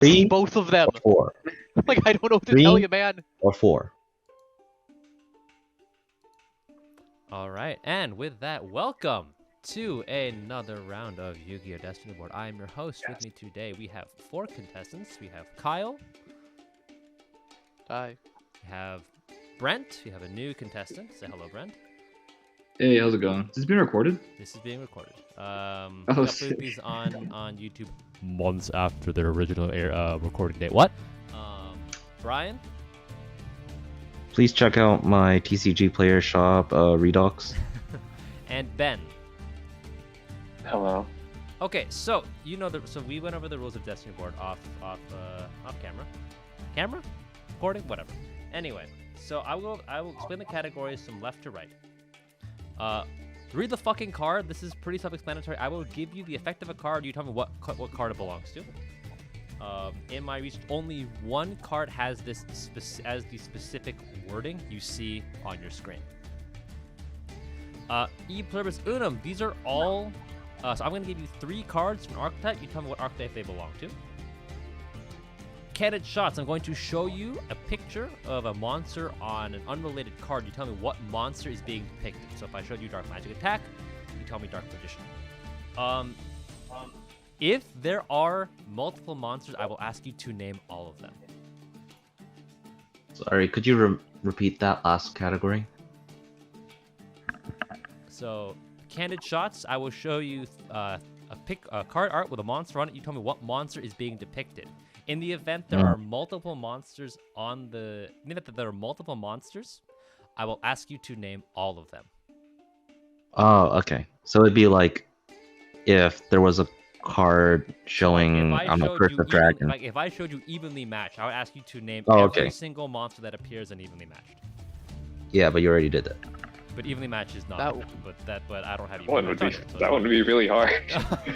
3 Both of them. or 4? Like, I don't know what to 3 tell you, man. or 4? Alright, and with that, welcome to another round of Yu-Gi-Oh! Destiny Board. I am your host. With me today, we have 4 contestants. We have Kyle. Hi. We have Brent. We have a new contestant. Say hello, Brent. Hey, how's it going? Is this being recorded? This is being recorded. We Oh, upload sick. these on YouTube months after their original recording date. What? Brian. Please check out my TCG player shop, Redux. And Ben. Hello. Okay, so you know so we went over the rules of Destiny Board off camera, recording, whatever. Anyway, so I will explain the categories from left to right. Read the fucking card. This is pretty self-explanatory. I will give you the effect of a card. You tell me what card it belongs to. In my research, only one card has this as the specific wording you see on your screen. E pluribus unum. These are all. So I'm going to give you 3 cards from an archetype. You tell me what archetype they belong to. Candid shots. I'm going to show you a picture of a monster on an unrelated card. You tell me what monster is being depicted. So if I showed you Dark Magic Attack, you tell me Dark Magician. If there are multiple monsters, I will ask you to name all of them. Sorry, could you repeat that last category? So, candid shots, I will show you a card art with a monster on it. You tell me what monster is being depicted. In the event there are multiple monsters I will ask you to name all of them. Oh, okay. So it'd be like if there was a card showing on a Curse of Dragon. If I showed you evenly matched, I would ask you to name Oh, every okay. single monster that appears in evenly matched. Yeah, but you already did that. But evenly matched is not. But I don't have That one would be really hard.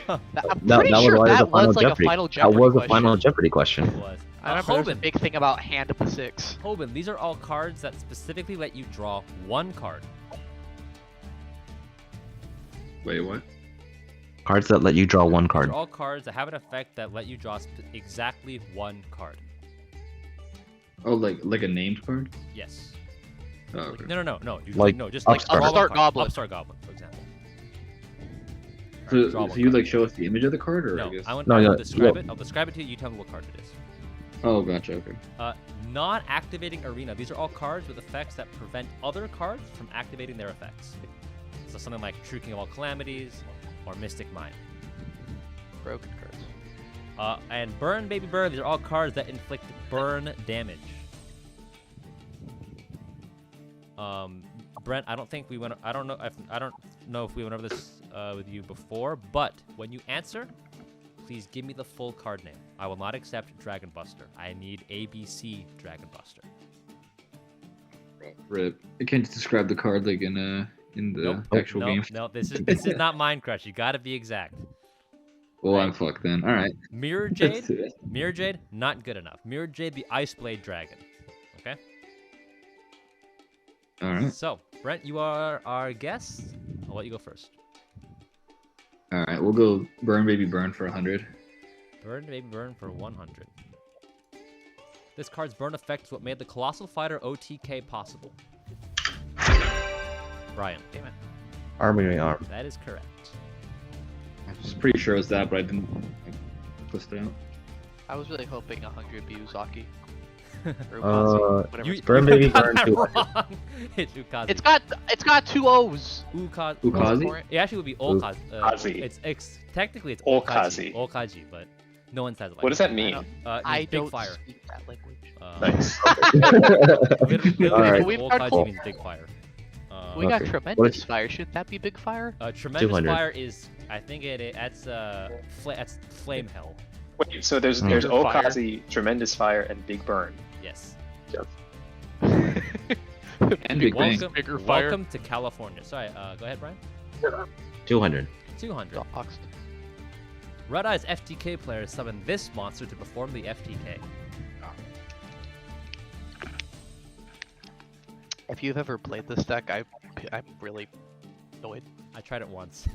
I'm That pretty sure was that a Final was like Jeopardy. a Final That Jeopardy was a question. Final Jeopardy question. It was. I remember there was a Hoban. big thing about Hand of the Six. Hoban, these are all cards that specifically let you draw one card. Wait, what? Cards that let you draw one These card. are all cards that have an effect that let you draw exactly one card. Oh, like a named card? Yes. Oh, okay. No. Like Just like Upstart. draw one Upstart card. Goblin. Upstart Goblin, for example. So, Draw so one you card. like show us the image of the card, or No, I guess? I No, will yeah, describe yeah. it. I'll describe it to you. You tell me what card it is. Oh, gotcha. Okay. Not activating arena. These are all cards with effects that prevent other cards from activating their effects. So something like True King of All Calamities or Mystic Mind. Broken cards. And Burn Baby Burn. These are all cards that inflict burn damage. Brent, I don't know if we went over this with you before, but when you answer, please give me the full card name. I will not accept Dragon Buster. I need ABC Dragon Buster. Rip. I can't just describe the card like in the actual game. No, this is not Minecraft. You gotta be exact. Well, I'm fucked then. All right. Mirror Let's Jade, do it. Mirror Jade, not good enough. Mirror Jade, the Ice Blade Dragon. Okay. All right. So, Brent, you are our guest. I'll let you go first. All right. We'll go burn, baby, burn for 100. Burn, baby, burn for 100. This card's burn effect is what made the Colossal Fighter OTK possible. Brian. Damn it. Armory Arm. That is correct. I was pretty sure it was that, but I didn't twist it out. I was really hoping 100 be Uzaki. Or Uh, Ukazi, whatever it's Burn you Baby got Burn that 200. wrong. It's Ukazi. It's got 2 O's. Ukazi? It actually would be Okazi. Okazi. Technically it's Okazi. Okazi, but no one says it like What does that mean? I big don't fire. speak that language. Nice. Literally, Alright. We've got Okaji means big fire. We got Okay. Tremendous What is- Fire. Shouldn't that be Big Fire? Tremendous 200. fire is, I think that's flame hell. Wait, so there's Fire. Okazi, Tremendous Fire, and Big Burn. Yes. And Big Bang. Bigger fire. Welcome to California. Sorry, go ahead, Brian. 200. 200. Doxed. Red Eye's FTK players summon this monster to perform the FTK. If you've ever played this deck, I'm really annoyed. I tried it once.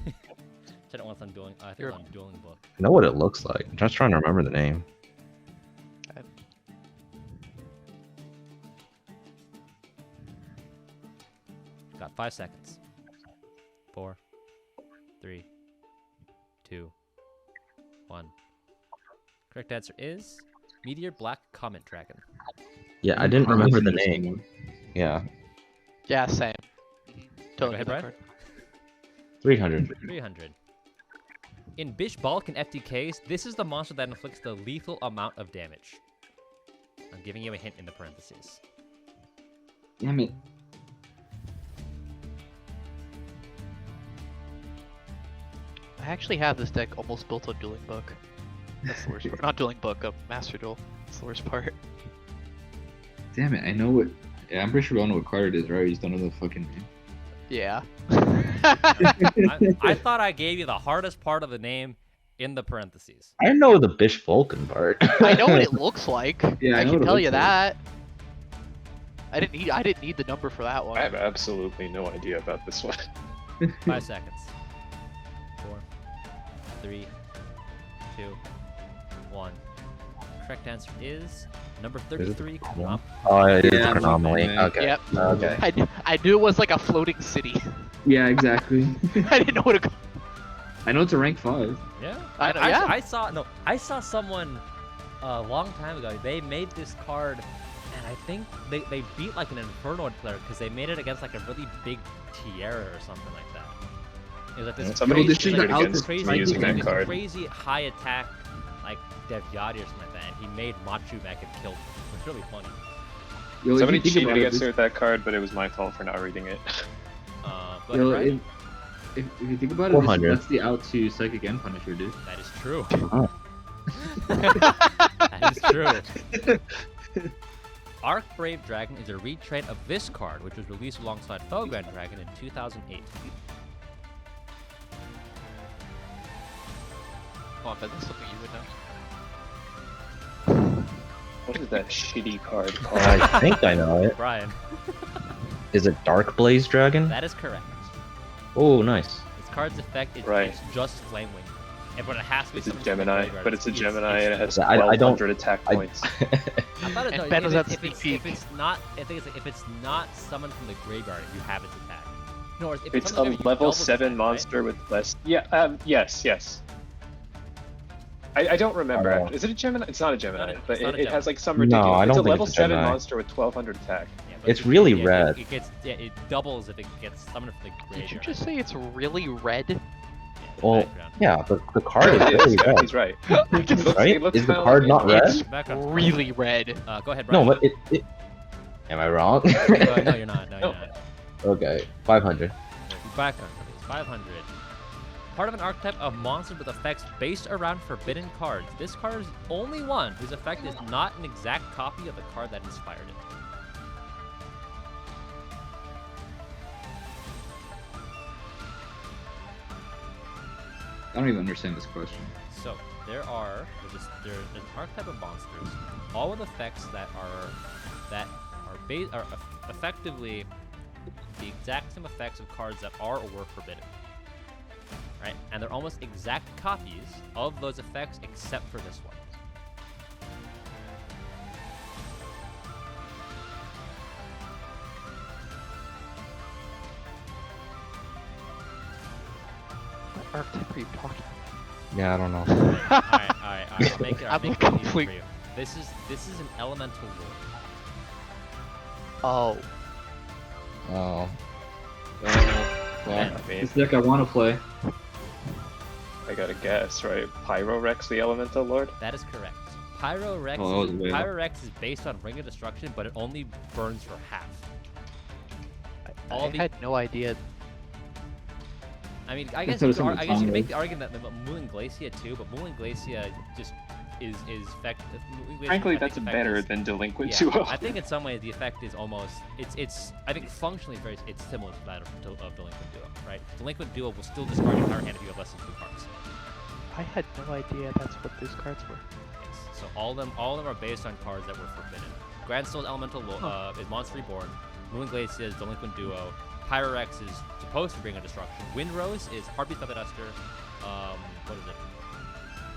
Tried it once on dueling. I think You're- on dueling book. I know what it looks like. I'm just trying to remember the name. Got 5 seconds. 4, 3, 2, 1. Correct answer is Meteor Black Comet Dragon. Yeah, I didn't remember the I've seen this name. somewhere. Yeah, Yeah, same. Go Totally ahead, get that Brian. card. 300. 300. In Bish Bulk and FTKs, this is the monster that inflicts the lethal amount of damage. I'm giving you a hint in the parentheses. Damn it. I actually have this deck almost built on Dueling Book. That's the worst part. Not Dueling Book, Master Duel. That's the worst part. Damn it. I know what. Yeah, I'm pretty sure we all know what card it is, right? You just don't know the fucking name. Yeah. I thought I gave you the hardest part of the name in the parentheses. I know the Bish Vulcan part. I know what it looks like. Yeah, I I know can what it tell you looks like. that. I didn't need the number for that one. I have absolutely no idea about this one. 5 seconds. 4, 3, 2, 1. Correct answer is number 33. Chronom. Oh, it is Yeah, an anomaly. okay. Okay. Yep. Okay. I knew it was like a floating city. Yeah, exactly. I didn't know what to go. I know it's a rank 5. Yeah. I know, yeah. I saw someone a long time ago. They made this card, and I think they beat like an Inferno player because they made it against like a really big Tierra or something like that. It was like this Somebody this crazy, is cheated the against Alpha me Strike using that this card. crazy high attack like Devyati or something like that, and he made Machu back and killed him. It was really funny. Yo, if Somebody you think cheated about it, against this- me with that card, but it was my fault for not reading it. Go Yo, ahead, Brian. if you think about it, 400. that's the out to Psychic End Punisher, dude. That is true. Oh. That is true. Arc Brave Dragon is a retrade of this card, which was released alongside Felgrand Dragon in 2008. Oh, I bet that's something you would know. What is that shitty card called? I think I know it. Brian, Is it Dark Blaze Dragon? that is correct. Oh, nice. This card's effect is Right. it's just Flame Wing. But it has to be It's a something from the Gemini, graveyard. but it's a Gemini and it has I don't- 1,200 attack I- points. I thought it, And no, Ben was if, at it- if, sneak it's, peek. if it's not, I think it's like, if it's not summoned from the graveyard, you have its attack. No, or if It's from the a graveyard, you level double 7 attack, right? monster with less. Yeah, yes. I don't remember. Oh. Is it a Gemini? It's not a Gemini, It's but not a it has like some No, ridiculous. I it's don't a think level it's a 7 Gemini. monster with 1,200 attack. Yeah, but It's really yeah, red. It gets, yeah, it doubles if it gets summoned from the graveyard. Did you just say it's really red? Yeah, the Well, background. yeah, the card is It very is, yeah, red. he's right. Right? It looks Is the kinda card like not red? It's Background's really red. Go ahead, No, Brian. but it... Am I wrong? No, you're not. No, No. you're not. Okay, 500. Background, please. 500. Part of an archetype of monsters with effects based around forbidden cards. This card is the only one whose effect is not an exact copy of the card that inspired it. I don't even understand this question. So there's an archetype of monsters, all with effects that are effectively the exact same effects of cards that are or were forbidden. Right? And they're almost exact copies of those effects except for this one. What archetype are you talking about? Yeah, I don't know. Alright. I'll make it I'm easy for complete- you. This is an elemental lord. Oh. Oh. Yeah, I mean, This deck I want to play. I gotta guess, right? Pyrorex, the Elemental Lord? That is correct. Pyrorex, Oh, that was way off. Pyrorex is based on Ring of Destruction, but it only burns for half. I had no idea. I mean, I That's guess what you some of can the make Tom the argument that Moon Glacia too, but Moon Glacia just is effect. Frankly, that's better than Delinquent Duo. I think in some ways the effect is almost it's I think functionally it's similar to that of Delinquent Duo, right? Delinquent Duo will still discard your entire hand if you have less than 2 cards. I had no idea that's what those cards were. Yes. So all of them are based on cards that were forbidden. Grandstone's Elemental is Monster Reborn. Moon Glacia is Delinquent Duo. Pyrorex is supposed to bring a destruction. Windrose is Heartbeat Feather Duster. What is it?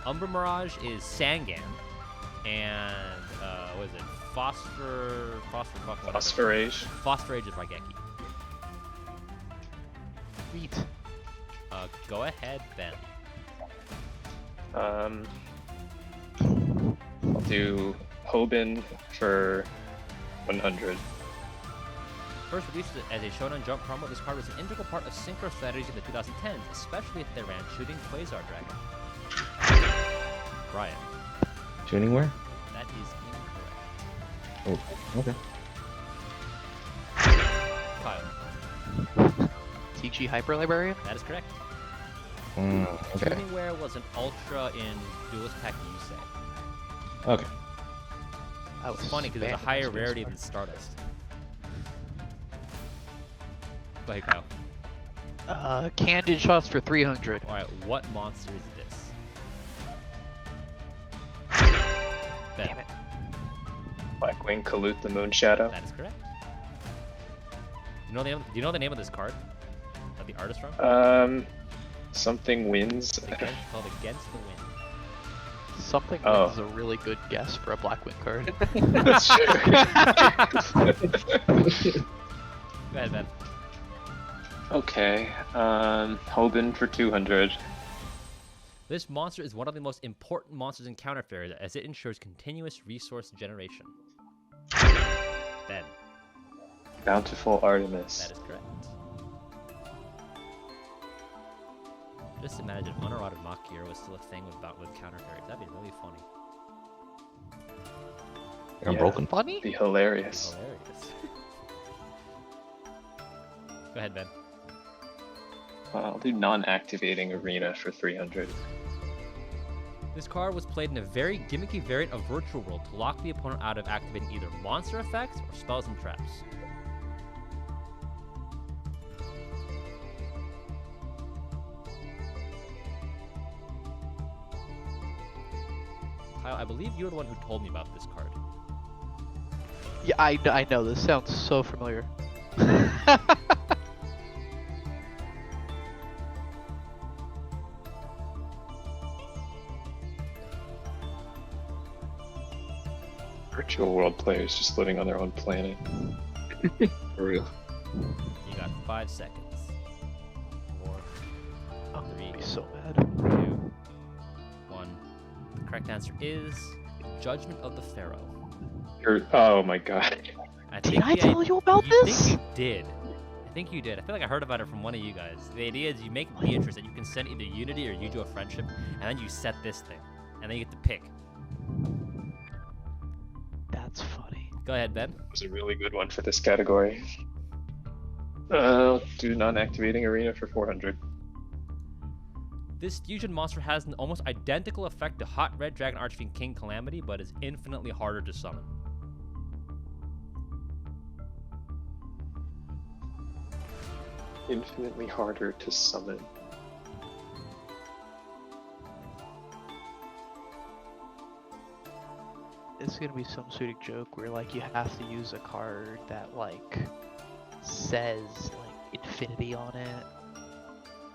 Umbra Mirage is Sangan. And what is it? Phosphorage. Phosphorage is Raigeki. Sweet. Go ahead, Ben. I'll do Hobin for 100. First released as a Shonen Jump promo, this card was an integral part of Synchro strategies in the 2010s, especially if they ran Shooting Quasar Dragon. Brian, Tuning where? that is incorrect. Oh, okay. Kyle, TG Hyper Librarian? that is correct. Okay. Tuningware was an ultra in Duelist Pack Yusei. Okay. That was It's funny because it's a spamming higher this rarity card. than Stardust. Go ahead, Kyle. Candid shots for 300. Alright, what monster is this? Ben, Damn it. Blackwing Kalut the Moonshadow. that is correct. Do you know the name of this card? That the artist from? Something wins. It's called Against the Wind. Something Oh. is a really good guess for a Blackwing card. That's true. Go ahead, Ben. Okay, Hobin for 200. This monster is one of the most important monsters in Counter Fairy as it ensures continuous resource generation. Ben, Bountiful Artemis. that is correct. Just imagine if uneroded Makir was still a thing with Counter Fairies. That'd be really funny. I'm Yeah. broken. Funny? Be hilarious. Hilarious. Go ahead, Ben. I'll do non-activating Arena for 300. This card was played in a very gimmicky variant of Virtual World to lock the opponent out of activating either monster effects or spells and traps. Kyle, I believe you were the one who told me about this card. Yeah, I know. This sounds so familiar. Virtual world players just living on their own planet. For real. You got 5 seconds. 4, I'm 3, gonna be so mad. 2, 1. The correct answer is Judgment of the Pharaoh. Oh my god. Did I tell you about you this? think you did. I think you did. I feel like I heard about it from one of you guys. The idea is you make it be interested. You can send either Unity or Yugioh Friendship, and then you set this thing. And then you get to pick. That's funny. Go ahead, Ben. That was a really good one for this category. I'll do non-activating Arena for 400. This fusion monster has an almost identical effect to Hot Red Dragon Archfiend King Calamity, but is infinitely harder to summon. Infinitely harder to summon. It's gonna be some sort of joke where like you have to use a card that like says like infinity on it.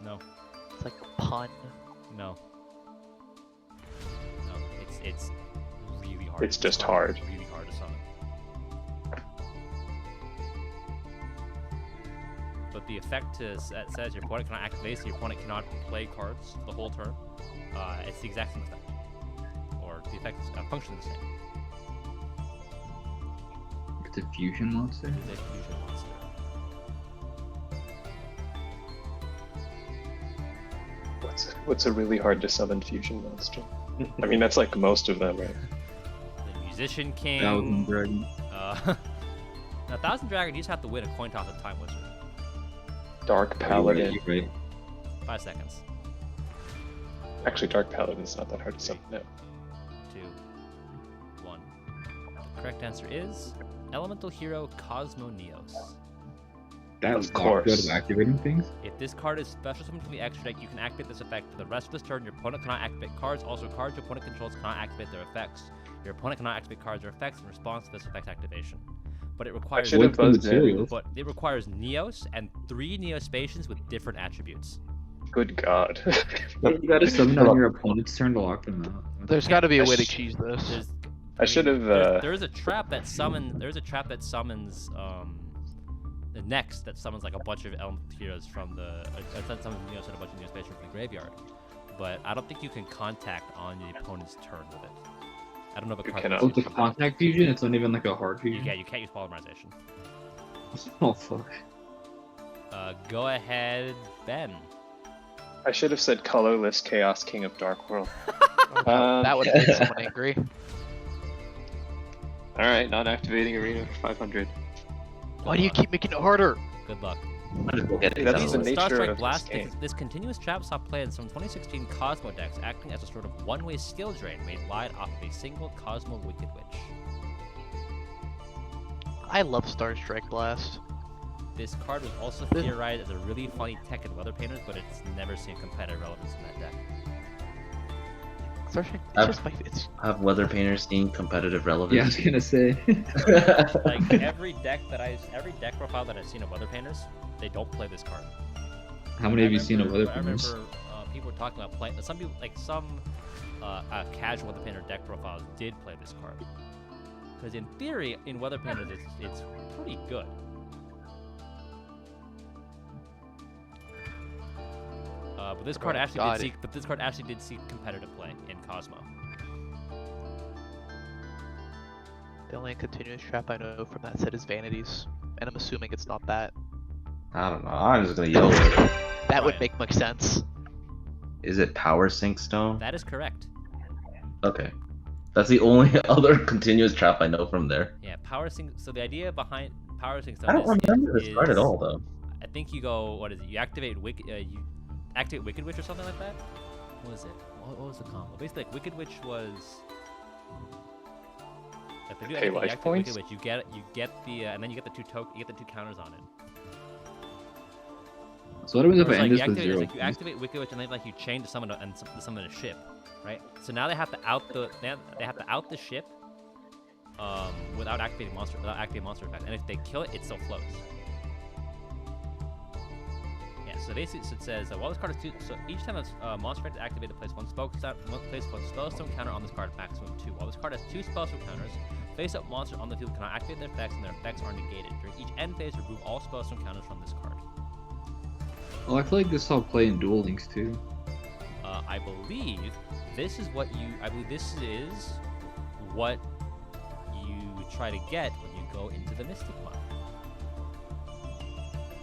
No, It's like a pun. no. No, it's really hard. It's just hard. Really hard to summon. But the effect that says your opponent cannot activate, so your opponent cannot play cards the whole turn. It's the exact same effect. Or the effect function is the same. It's a fusion monster? It is a fusion monster. What's a really hard to summon fusion monster? I mean, that's like most of them, right? The Musician King. Thousand Dragon. Now, Thousand Dragon, you just have to win a coin toss with Time Wizard. Dark Paladin. You're right. 5 seconds. Actually, Dark Paladin's not that hard to summon. No. 2, 1. The correct answer is Elemental Hero Cosmo Neos. That Of was course. good at activating things. If this card is special summoned from the extra deck, you can activate this effect for the rest of this turn. Your opponent cannot activate cards. Also, cards your opponent controls cannot activate their effects. Your opponent cannot activate cards or effects in response to this effect activation. But it requires should have What's the buzzed in. materials? but it requires Neos and 3 Neospatians with different attributes. Good god. You gotta summon on your opponent's turn to lock them out. There's got to be a way to Sh- cheese this. There's I should have. There's a trap that summons the next that summons like a bunch of element heroes from the summons send a bunch of Neospace from the graveyard. But I don't think you can contact on the opponent's turn with it. I don't know if You card cannot. Oh, it's a contact fusion? It's not even like a hard fusion? Yeah, you can't use polymerization. Oh, fuck. Go ahead, Ben. I should have said colorless Chaos King of Dark World. That would make someone angry. Alright, non-activating arena for 500. Why do you keep making it harder? Good luck. I'll just go get it. That's the nature Starstrike of Blast. this game. This continuous trap saw play in some 2016 Cosmo decks, acting as a sort of one-way skill drain made light off of a single Cosmo Wicked Witch. I love Starstrike Blast. This card was also theorized as a really funny tech in Weather Painters, but it's never seen competitive relevance in that deck. Starstrike, it's Have Weather Painters seen competitive relevance? Yeah, I was gonna say. Like every deck profile that I've seen of Weather Painters, they don't play this card. How many have you seen of Weather I Painters? remember people were talking about playing. Some people, like some casual Weather Painter deck profiles, did play this card. Because in theory, in Weather Painters, it's pretty good. But this card actually did see competitive play in Cosmo. The only continuous trap I know from that set is Vanities, and I'm assuming it's not that. I don't know. I'm just gonna yell it. That would Right. make much sense. Is it Power Sync Stone? That is correct. Okay. That's the only other continuous trap I know from there. Yeah, Power Sync. So the idea behind Power Sync I don't remember this card at all, though. I think you go. What is it? You activate Wicked Witch or something like that. What was it? What was the combo? Basically, like Wicked Witch was. If they do Pay anything, you life activate points? Wicked Witch, you get the, and then you get the you get the 2 counters on it. So what happens if Or I it's end like, this with 0? you activate Wicked Witch and then like you chain to summon summon a ship, right? So now they have to out the ship, without activating monster effect, and if they kill it, it still floats. Yeah. So basically, it says while this card is so each time a monster effect is activated, place one spellstone counter on this card, maximum 2. While this card has 2 spellstone counters, face-up monsters on the field cannot activate their effects, and their effects are negated. During each end phase, remove all spellstone counters from this card. Oh, I feel like this saw play in Duel Links too. I believe this is what you try to get when you go into the Mystic Mine.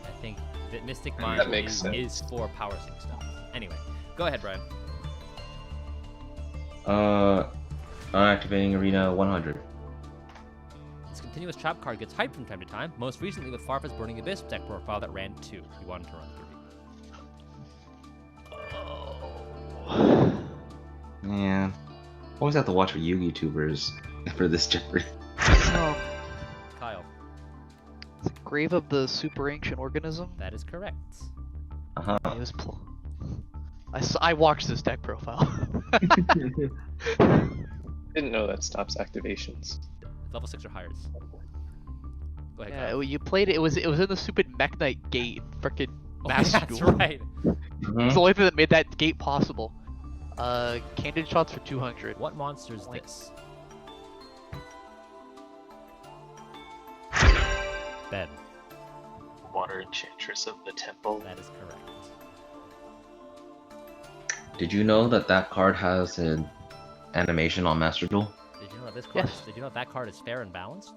I think that Mystic Mine That makes sense. is for Power Sync stuff. Anyway, go ahead, Brian. Activating Arena 100. This continuous trap card gets hyped from time to time, most recently with Farfa's Burning Abyss deck profile that ran 2. You wanted to run 3. Man, always have to watch for YouTubers for this Jeopardy. Um, Kyle, Grave of the Super Ancient Organism. that is correct. It was I watched this deck profile. Didn't know that stops activations. Level 6 or higher. Go ahead, Yeah, Kyle. you played it. It was in the stupid Mech Knight gate, frickin' Oh, Master that's Duel. right. It's the only thing that made that gate possible. Candid shots for 200. What monster is this? Ben, Water Enchantress of the Temple. that is correct. Did you know that card has an animation on Master Duel? Did you know that this card? Yes. Did you know that card is fair and balanced?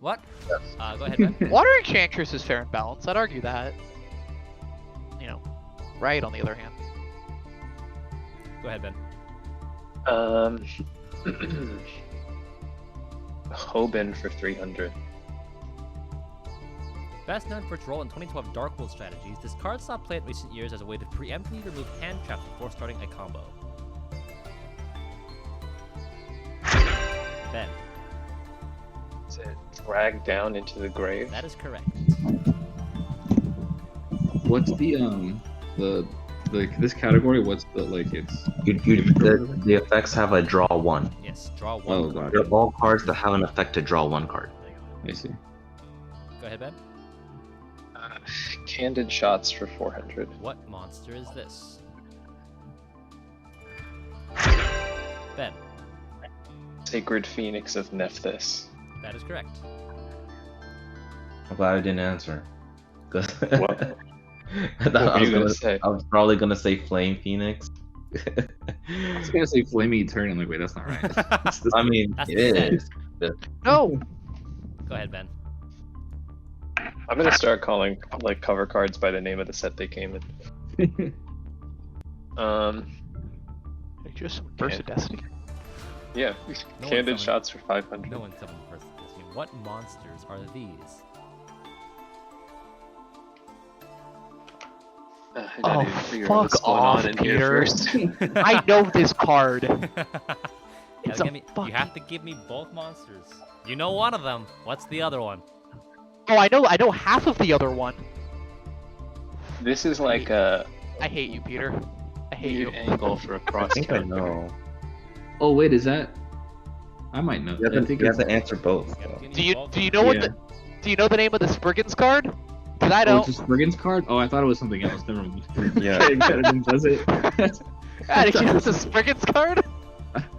What? Go ahead, Ben. Water Enchantress is fair and balanced. I'd argue that. You know, right on the other hand. Go ahead, Ben. Hoban for 300. Best known for its role in 2012 Dark World strategies, this card saw play in recent years as a way to preemptively remove hand traps before starting a combo. Ben, Is it dragged down into the grave? that is correct. What's this category? What's the it's? The effects have a draw 1. Yes, draw 1 Oh, card. God. They're all cards that have an effect to draw 1 card. I see. Go ahead, Ben. Candid shots for 400. What monster is this? Ben, Sacred Phoenix of Nephthys. that is correct. I'm glad I didn't answer. 'Cause What? I thought What I were was you gonna say? I was probably gonna say Flame Phoenix. I was gonna say Flaming Eternal. I'm like, wait, that's not right. It's the I mean, That's it sad. is. No. Go ahead, Ben. I'm gonna start calling like cover cards by the name of the set they came in. Just some Burst of Destiny. Yeah, No candid one's shots for 500. No one's summoned first edition. What monsters are these? I Oh, gotta figure out what's fuck going off, on in here Peter. first. I know this card. Yeah, It's a you fucking- have to give me both monsters. You know one of them. What's the other one? Oh, I know half of the other one. This is like a I hate you, Peter. I hate weird you. angle for a I cross think I character. know. Oh wait, is that? I might know. You I have think to, you have it's. to answer both. You have to Though. give me both Do you of know them. what Yeah. do you know the name of the Spriggans card? Cause I Oh, don't. it's a Spriggans card? Oh, I thought it was something else. Never mind. Yeah. Okay, Ketamine does it. Ah, did you know it's a Spriggans card?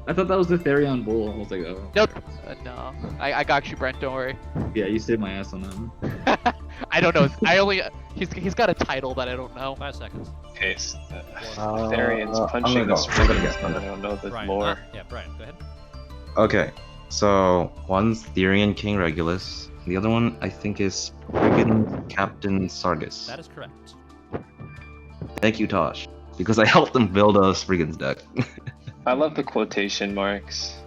I thought that was the Therion Bull. I was like, oh. Nope. No. I got you, Brent. Don't worry. Yeah, you saved my ass on that one. I don't know. I only he's got a title that I don't know. 5 seconds. Okay, so, Therion's I'm punching gonna the go. I'm gonna Spriggans, guess. but I don't know the Brian. lore. Yeah, Brian. Go ahead. Okay, so one's Therian King Regulus. The other one, I think, is friggin' Captain Sargus. That is correct. Thank you, Tosh, because I helped them build a Spriggans deck. I love the quotation marks.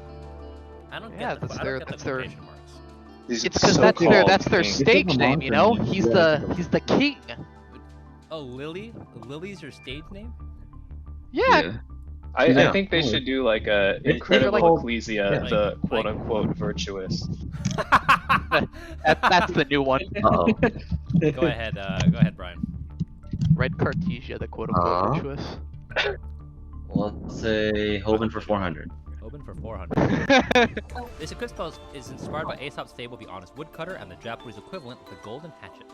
I don't Yeah, get the, that's I their- don't get that's the their- quotation marks. These It's because that's their king. stage a name, you monster know. name. He's Yeah, the king. Oh, Lily? Lily's your stage name? Yeah. I Yeah. think they should do like a It's incredible like- ecclesia, yeah. the Like- quote unquote virtuous. That's the new one. Uh-oh. Go ahead, Brian. Red Cartesia, the quote unquote virtuous. Let's say Hoven for 400. Open for 400. This equip spell is inspired by Aesop's fable, The Honest Woodcutter, and the Japanese equivalent, the Golden Hatchet.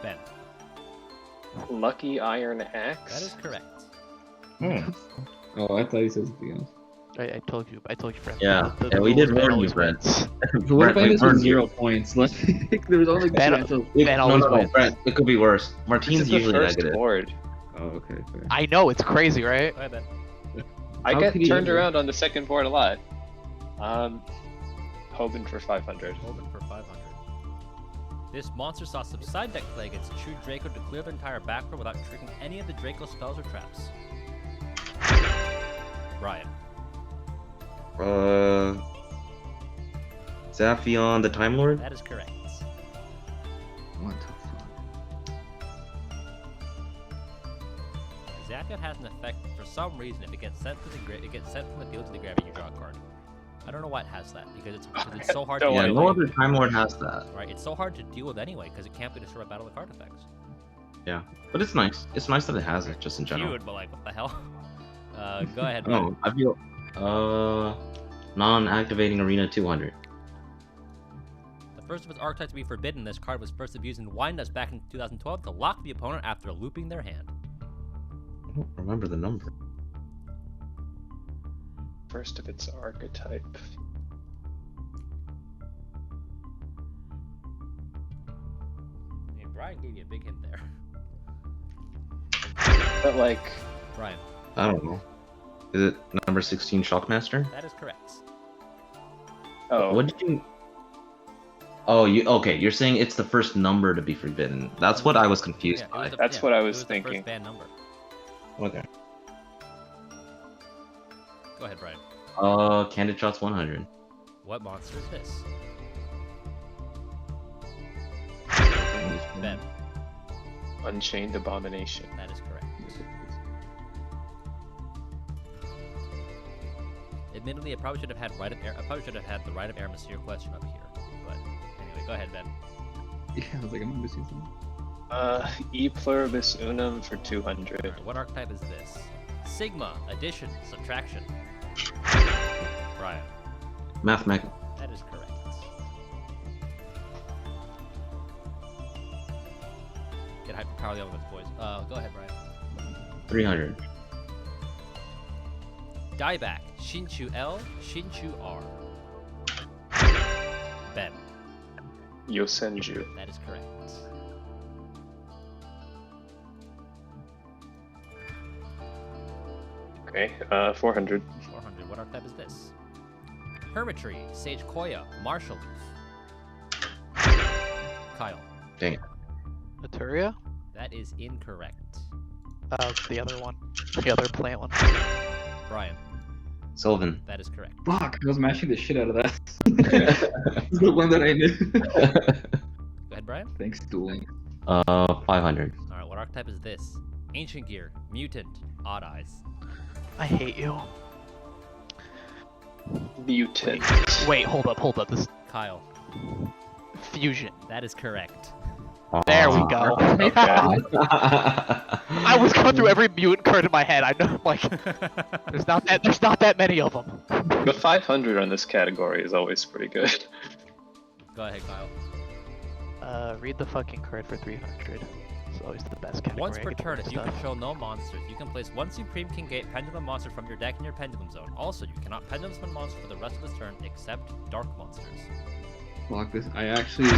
Ben, Lucky Iron Axe. that is correct. Oh, I thought he said something else. I told you, Brent. Yeah, The yeah, we did rules, Ben warn you, always Brent. wins. So what if I Brent, missed we with warned you. 0 points? Like, there was only Ben- potential. Ben always wins. Brent, it could be worse. This Martine's is the usually first negative. board. Oh, okay, fair. I know, it's crazy, right? Go ahead, Ben. I How get could he turned ever- around on the second board a lot. Hoping for 500. Open for 500. This monster saw Subside deck play against True Draco to clear the entire backboard without triggering any of the Draco spells or traps. Brian. Zaphion the Time Lord? That is correct. What the fuck? Zaphion has an effect for some reason. If it gets sent to the it gets sent from the field to the graveyard, you draw a card. I don't know why it has that because it's so hard Don't to Yeah, worry. deal no with. other Time Lord has that. Right, it's so hard to deal with anyway because it can't be destroyed by battle of card effects. Yeah, but it's nice. It's nice that it has it, just in general. Cute, but like, what the hell? Go ahead. Brian. Oh, I feel. Non-activating Arena 200. The first of its archetypes to be forbidden, this card was first abused in Wind Dust back in 2012 to lock the opponent after looping their hand. I don't remember the number. First of its archetype. I mean, Brian gave you a big hint there. But like, Brian, I don't know. Is it number 16 Shockmaster? that is correct. oh, What did you? Oh, okay. You're saying it's the first number to be forbidden. That's what I was confused Yeah, it was by. the- That's yeah, what I it was the thinking. first banned number. Okay. Go ahead, Brian. Candid Shots 100. What monster is this? Ben, Unchained Abomination. that is correct. Admittedly, I probably should have had right of air. I probably should have had the right of air Monsieur question up here. But anyway, go ahead, Ben. Yeah, I was like, I'm missing something. E Pluribus Unum for 200. Alright, what archetype is this? Sigma, addition, subtraction. Brian, Mathmech. that is correct. Get hyperpower the elements, boys. Go ahead, Brian. 300. Dieback, Shinchu L, Shinchu R. Ben. Yosenju. That is correct. Okay, 400. 400. What archetype is this? Hermitry, Sage Koya, Marshall Leaf. Kyle. Dang it. Maturia? That is incorrect. The other one. The other plant one. Brian. Sylvan. That is correct. Fuck, I was mashing the shit out of that. It's the one that I knew. Go ahead, Brian. Thanks, dueling. 500. Alright, what archetype is this? Ancient Gear, Mutant, Odd Eyes. I hate you. Mutant. Wait, hold up. This Kyle. fusion. That is correct. There we go. Okay. I was going through every mutant card in my head. I know, like, there's not that many of them. But 500 on this category is always pretty good. Go ahead, Kyle. Read the fucking card for 300. It's always the best category. Once I per get the turn, worst if you stuff. control no monsters, you can place one Supreme King Gate Pendulum monster from your deck in your Pendulum Zone. Also, you cannot Pendulum summon monsters for the rest of this turn except Dark monsters. Fuck this. I actually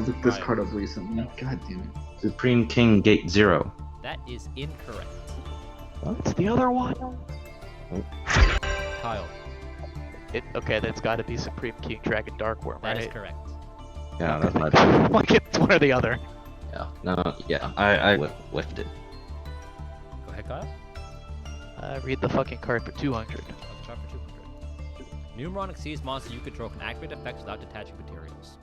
looked this Right. card up recently. God damn it. Supreme King Gate 0. That is incorrect. It's the other one. Kyle. Okay, that's got to be Supreme King Dragon Dark Worm, That right? is correct. Yeah, that's my Like it's one or the other. Yeah, no, yeah, I whiffed it. Go ahead, Kyle. Read the fucking card for 200. On the chart for 200. Numeron exceeds monsters you control can activate effects without detaching materials.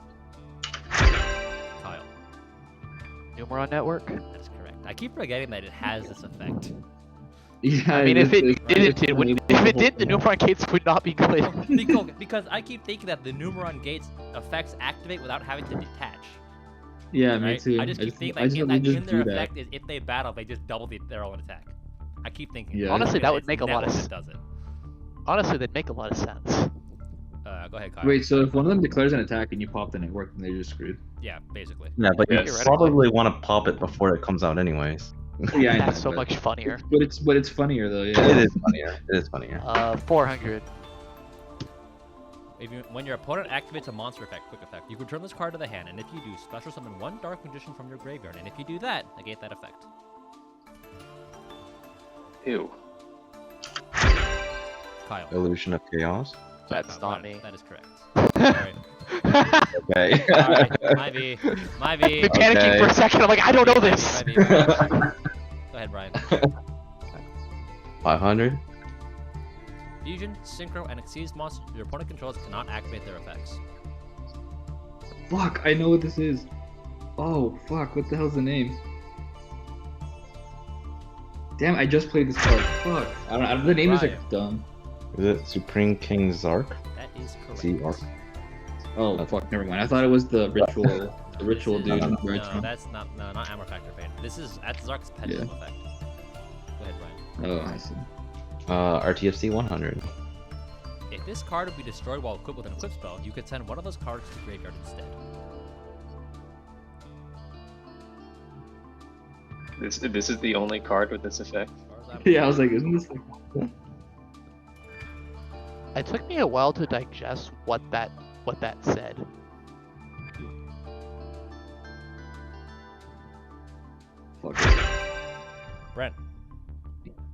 Kyle. Numeron Network. That is correct. I keep forgetting that it has this effect. Yeah, I mean, if it it's didn't, if it did, the Numeron Gates would not be good. because I keep thinking that the Numeron Gates effects activate without having to detach. Yeah, me Right? too. I just keep thinking I that in, just in their do that. effect is if they battle, they just double their own attack. I keep thinking. Yeah. Honestly, that would It's make a lot of Network sense. that does it. Honestly, that'd make a lot of sense. Go ahead, Kyle. Wait, so if one of them declares an attack and you pop the network, then they're just screwed. Yeah, basically. Yeah, but you Yes. probably want to pop it before it comes out anyways. Yeah, I know, That's so but- much funnier. But it's funnier though. Yeah. It is funnier. It is funnier. 400. When your opponent activates a monster effect, quick effect, you return this card to the hand, and if you do, special summon one Dark Magician from your graveyard, and if you do that, negate that effect. Ew. Kyle. Illusion of Chaos. That's not me. That is correct. Alright. Okay. Alright, my V. My V. Been panicking Okay. for a second. I'm like, I don't know this. My V. Go ahead, Brian. 500. Fusion, Synchro, and Exceeds monsters your opponent controls cannot activate their effects. Fuck, I know what this is. Oh fuck, what the hell's the name? Damn, I just played this card. Fuck. I don't the name is like dumb. Is it Supreme King Zark? That is correct. Z-Arc. Oh fuck, never mind. I thought it was the ritual dude. No, where it's from. that's not Armor Factor Pain. This is that's Zark's pendulum effect. Go ahead, Brian. Oh, I see. RTFC 100. If this card would be destroyed while equipped with an equip spell, you could send one of those cards to the graveyard instead. This is the only card with this effect. As far as I'm Yeah, I was like, isn't this like... It took me a while to digest what that said. Fuck it. Brent.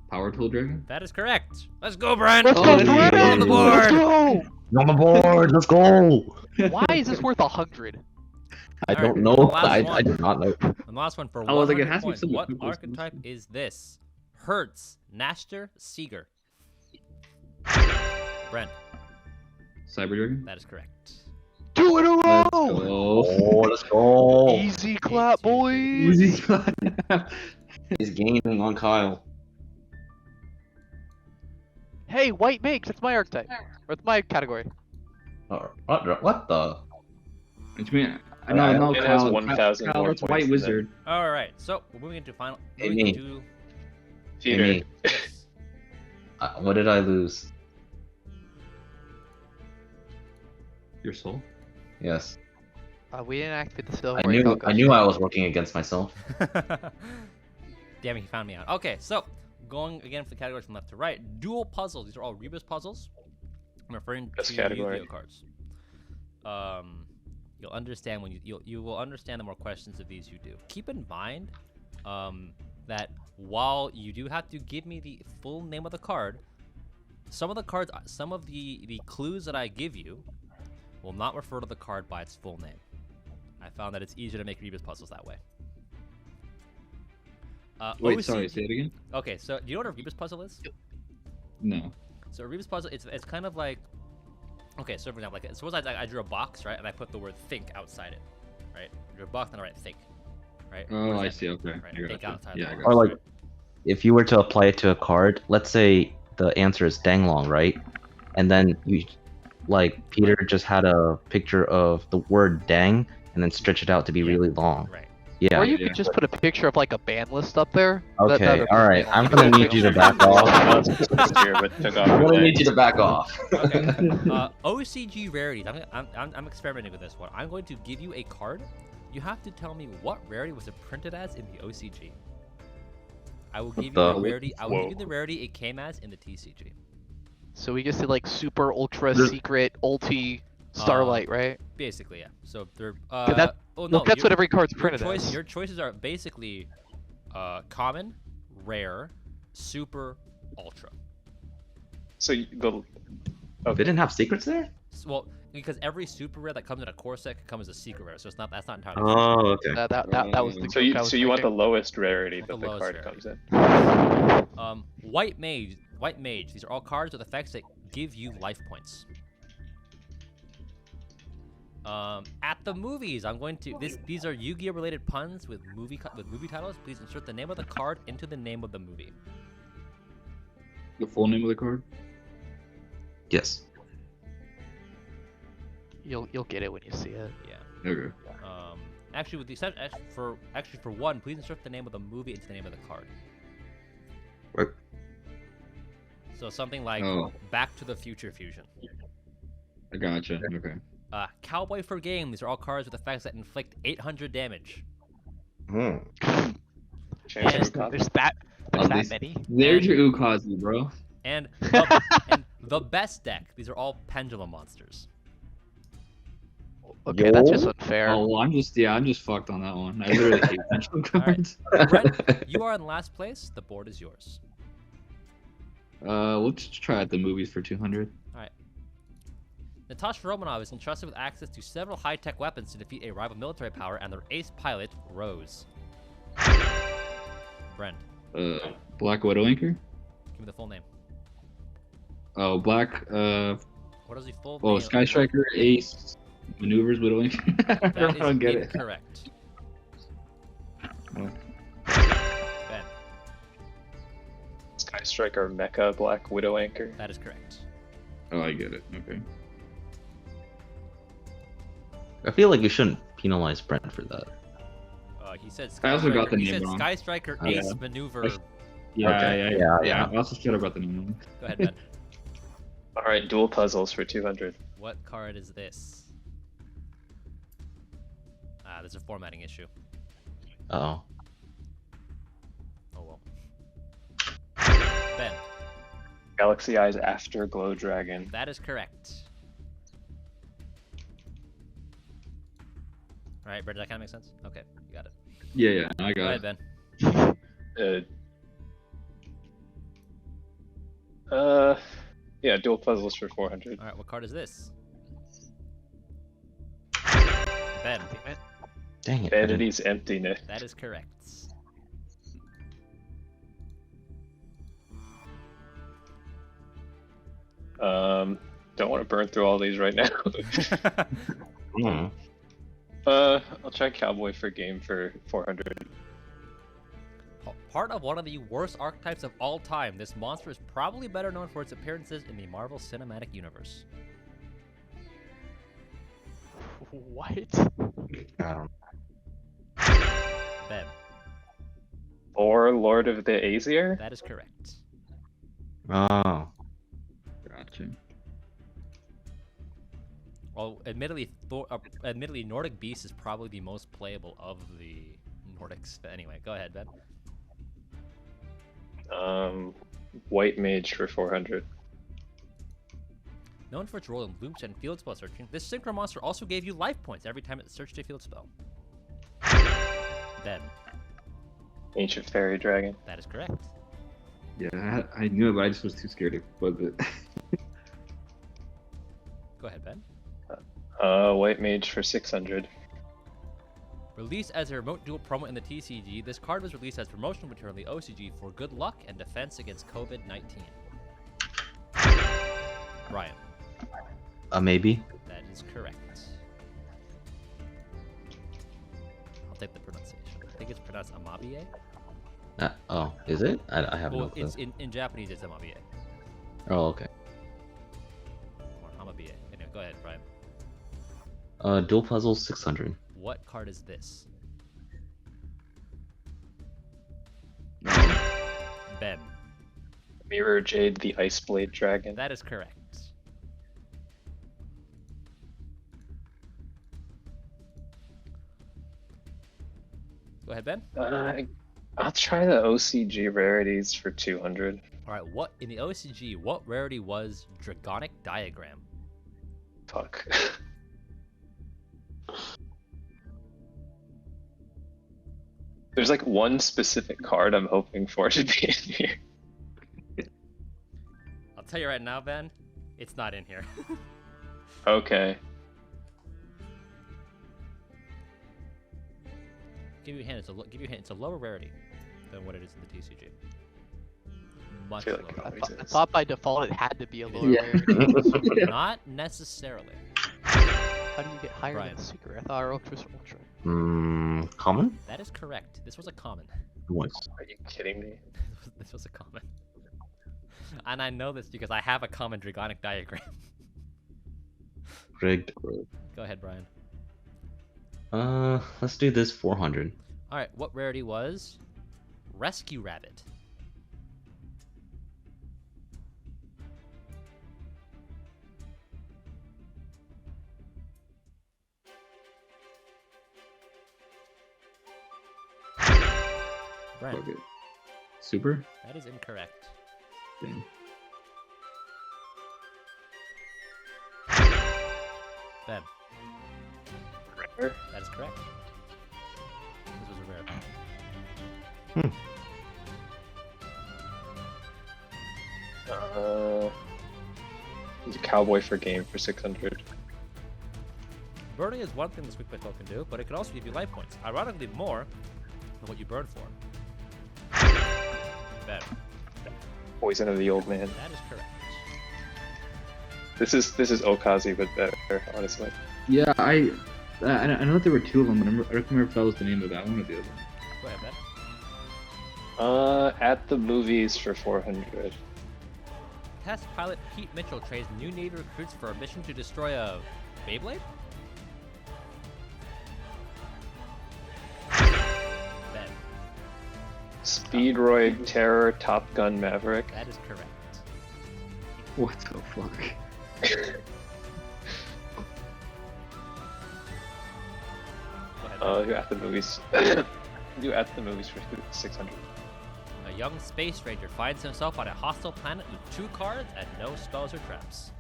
Power Tool Dragon? That is correct. Let's go, Brent. Let's Oh, go, let's Brandon! on the board. Let's go! On the board. Let's go. Why is this worth 100? I Alright, don't know. the last I one. do not know. And last one for I was like, it 100 has to be points. something What simple. archetype is this? Hertz, Naster, Seeger. Brent. Cyber Dragon? That is correct. 2 in a Let's row! go. Oh, let's go. Easy clap, boys! Easy clap. He's gaining on Kyle. Hey, white makes. It's my archetype. Or it's my category. What the? Which mean, no, It has Kyle, 1,000 Kyle, more it's points White than Wizard. All right, so we're moving into final. Hey, moving me. into Peter. me. yes. What did I lose? Your soul? Yes. We didn't activate the silver. I knew I was working against myself. Damn it, he found me out. Okay, so going again for the categories from left to right. Dual puzzles. These are all Rebus puzzles. I'm referring Best to category. Yu-Gi-Oh cards. You'll understand when you will understand the more questions of these you do. Keep in mind that while you do have to give me the full name of the card, some of the clues that I give you will not refer to the card by its full name. I found that it's easier to make Rebus puzzles that way. Wait, sorry, say it again? Okay, so do you know what a Rebus puzzle is? No. So a Rebus puzzle, it's kind of like, okay, so for example, like suppose I drew a box, right, and I put the word think outside it, right? I drew a box and I write think, right? Oh, What does I that see. mean? Okay. Right, I think gotcha. outside Yeah, the I box, got Or like, right? if you were to apply it to a card, let's say the answer is Danglong, right? And then you, like, Peter just had a picture of the word dang and then stretch it out to be Yeah. really long. Right. Yeah. Or you Yeah. could just put a picture of like a band list up there. Okay, That'd all right. be I'm long. gonna need you to back off. Here, but took off I'm her gonna leg. need you to back off. Okay. OCG rarities. I'm experimenting with this one. I'm going to give you a card. You have to tell me what rarity was it printed as in the OCG. I will give you the the- rarity. I will give Whoa. you the rarity it came as in the TCG. So we just did like super ultra There's- secret ulti starlight, right? Basically, yeah. So they're that- oh Well, no, that's your- what every card's your printed choice. as. Your choices are basically common, rare, super, ultra. So the They didn't have secrets there? Well, because every super rare that comes in a core set can come as a secret rare, so it's not that's not entirely. Oh, okay. That was the so joke you I was so you want the making. lowest rarity Want that the the lowest card rarity. comes in. White mage. These are all cards with effects that give you life points. At the movies, I'm going to these are Yu-Gi-Oh related puns with movie titles. Please insert the name of the card into the name of the movie. The full name of the card? Yes. You'll get it when you see it. Yeah. Okay. Actually, with the exception for one, please insert the name of the movie into the name of the card. What? So something like Oh. Back to the Future Fusion. I gotcha. Okay. Cowboy for game. These are all cards with effects that inflict 800 damage. Hmm. Chance And- of copy. There's that At many. There's And- your Ukazi, bro. And the best deck. These are all pendulum monsters. Okay, that's just unfair. Oh, well, I'm just fucked on that one. I literally hate potential cards. Brent, you are in last place. The board is yours. Let's try at the movies for 200. Natasha Romanov is entrusted with access to several high-tech weapons to defeat a rival military power and their ace pilot, Rose. Brent, Black Widow Anchor. give me the full name. Oh, Black. What is the full name? Oh, Sky Striker, Ace, Maneuvers, Widow Anchor. I That don't is get it. incorrect. Oh. Ben, Sky Striker Mecha Black Widow Anchor. that is correct. Oh, I get it. Okay. I feel like you shouldn't penalize Brent for that. He said I Sky also got Striker. the He name said wrong. Sky Striker Oh, Ace yeah. Maneuver. Yeah, Okay. yeah. Yeah. I also should have got the name. Go ahead, Ben. All right, dual puzzles for 200. What card is this? There's a formatting issue. Oh. Oh well. Ben, Galaxy Eyes After Glow Dragon. that is correct. All right, Brent, does that kind of make sense? Okay, you got it. Yeah, I Go got ahead, it. Ben. Yeah, dual puzzles for 400. All right, what card is this? Ben, Dang it. Vanity's Emptiness. that is correct. Don't want to burn through all these right now. Hmm. I'll try Cowboy for game for 400. Part of one of the worst archetypes of all time, this monster is probably better known for its appearances in the Marvel Cinematic Universe. What? Ben, Or Lord of the Aesir? that is correct. Oh. Gotcha. Well, admittedly, Nordic Beast is probably the most playable of the Nordics. But anyway, go ahead, Ben. White mage for 400. Known for its role in loops and field spell searching, this synchro monster also gave you life points every time it searched a field spell. Ben, Ancient fairy dragon. that is correct. Yeah, I knew it, but I just was too scared to buzz it. Go ahead, Ben. White mage for 600. Released as a remote dual promo in the TCG, this card was released as promotional material in the OCG for good luck and defense against COVID-19. Ryan, Maybe. that is correct. I'll take the pronunciation. I think it's pronounced Amabie. Oh, is it? I have no Well, clue. it's in Japanese, it's Amabie. Oh, okay. Or Amabie. Anyway, go ahead, Ryan. Dual puzzle 600. What card is this? Ben, Mirror Jade, the Ice Blade Dragon. that is correct. Go ahead, Ben. I'll try the OCG rarities for 200. All right, what in the OCG? What rarity was Dragonic Diagram? Fuck. There's like one specific card I'm hoping for to be in here. I'll tell you right now, Ben, it's not in here. Okay. Give you a hint. It's a lower rarity than what it is in the TCG. Much feel like lower. it I thought by default it had to be a lower Yeah. rarity. Not necessarily. How do you get higher Brian. than Seeker? I thought Ultra was Ultra. Common? That is correct. This was a common. Nice. Are you kidding me? This was a common. And I know this because I have a common Dragonic Diagram. Rigged. Go ahead, Brian. Let's do this 400. All right, what rarity was Rescue Rabbit? Brian, Fuck it. Super? that is incorrect. Dang. Ben, Rare? that is correct. This was a rare. He's a cowboy for game for 600. Burning is one thing this quick play spell can do, but it can also give you life points. Ironically, more than what you burn for. Ben, Poison of the Old Man. that is correct. This is Okazi, but better, honestly. Yeah, I know that there were two of them, but I don't remember if that was the name of that one or the other one. Go ahead, Ben. At the movies for 400. Test pilot Pete Mitchell trains new Navy recruits for a mission to destroy a Beyblade? Ben, Speedroid Terror Top Gun Maverick. that is correct. What the fuck? Go ahead, Ben. Do at the movies. Do at the movies for 600. A young space ranger finds himself on a hostile planet with 2 cards and no spells or traps.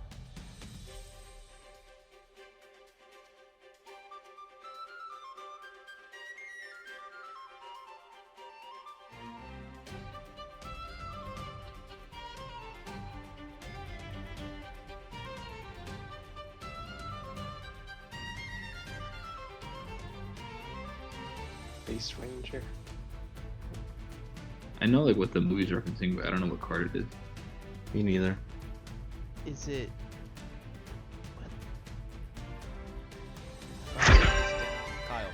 Space Ranger. I know like what the movie's referencing, but I don't know what card it is. Me neither. Is it? Kyle,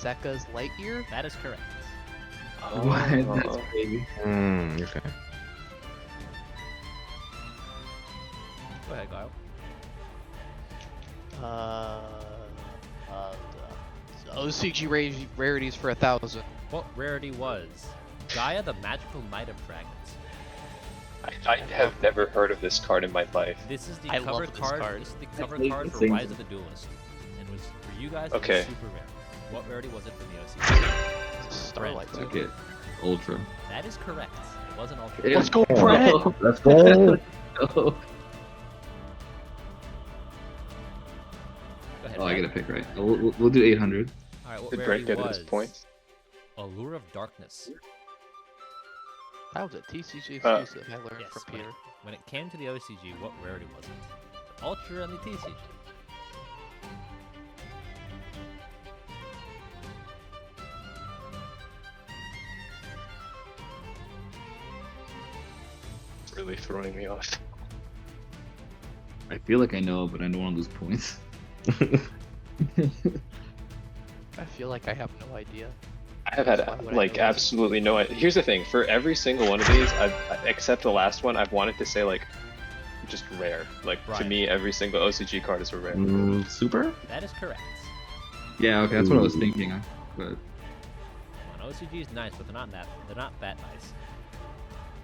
Sekka's Lightyear? that is correct. What? That's crazy. Okay. Go ahead, Kyle. OCG rarities for 1,000. What rarity was Gaia, the magical knight of dragons? I have never heard of this card in my life. This is the I cover love this card. card. This is the cover like card the for thing. Rise of the Duelist, and was for you guys. It was Okay. super rare. What rarity was it for the OCG? Starlight. Fuck it. Ultra. That is correct. It was an ultra. There Let's go, we Brett! Let's go. Oh, Go ahead. I Brad. get a pick, right? We'll do 800. All right, what Did rarity Brett get was his points? Allure of Darkness. That was a TCG Uh, exclusive I learned Yes, from when it, Peter. when it came to the OCG, what rarity was it? The Ultra and the TCG. It's really throwing me off. I feel like I know, but I don't want to lose points. I feel like I have no idea. I have Why had would I like know this? absolutely no idea. Here's the thing: for every single one of these, except the last one, I've wanted to say like just rare. Like to Right. me, every single OCG card is a rare. Super? That is correct. Yeah, okay, that's what I was thinking. But Come on, OCG is nice, but they're not that nice.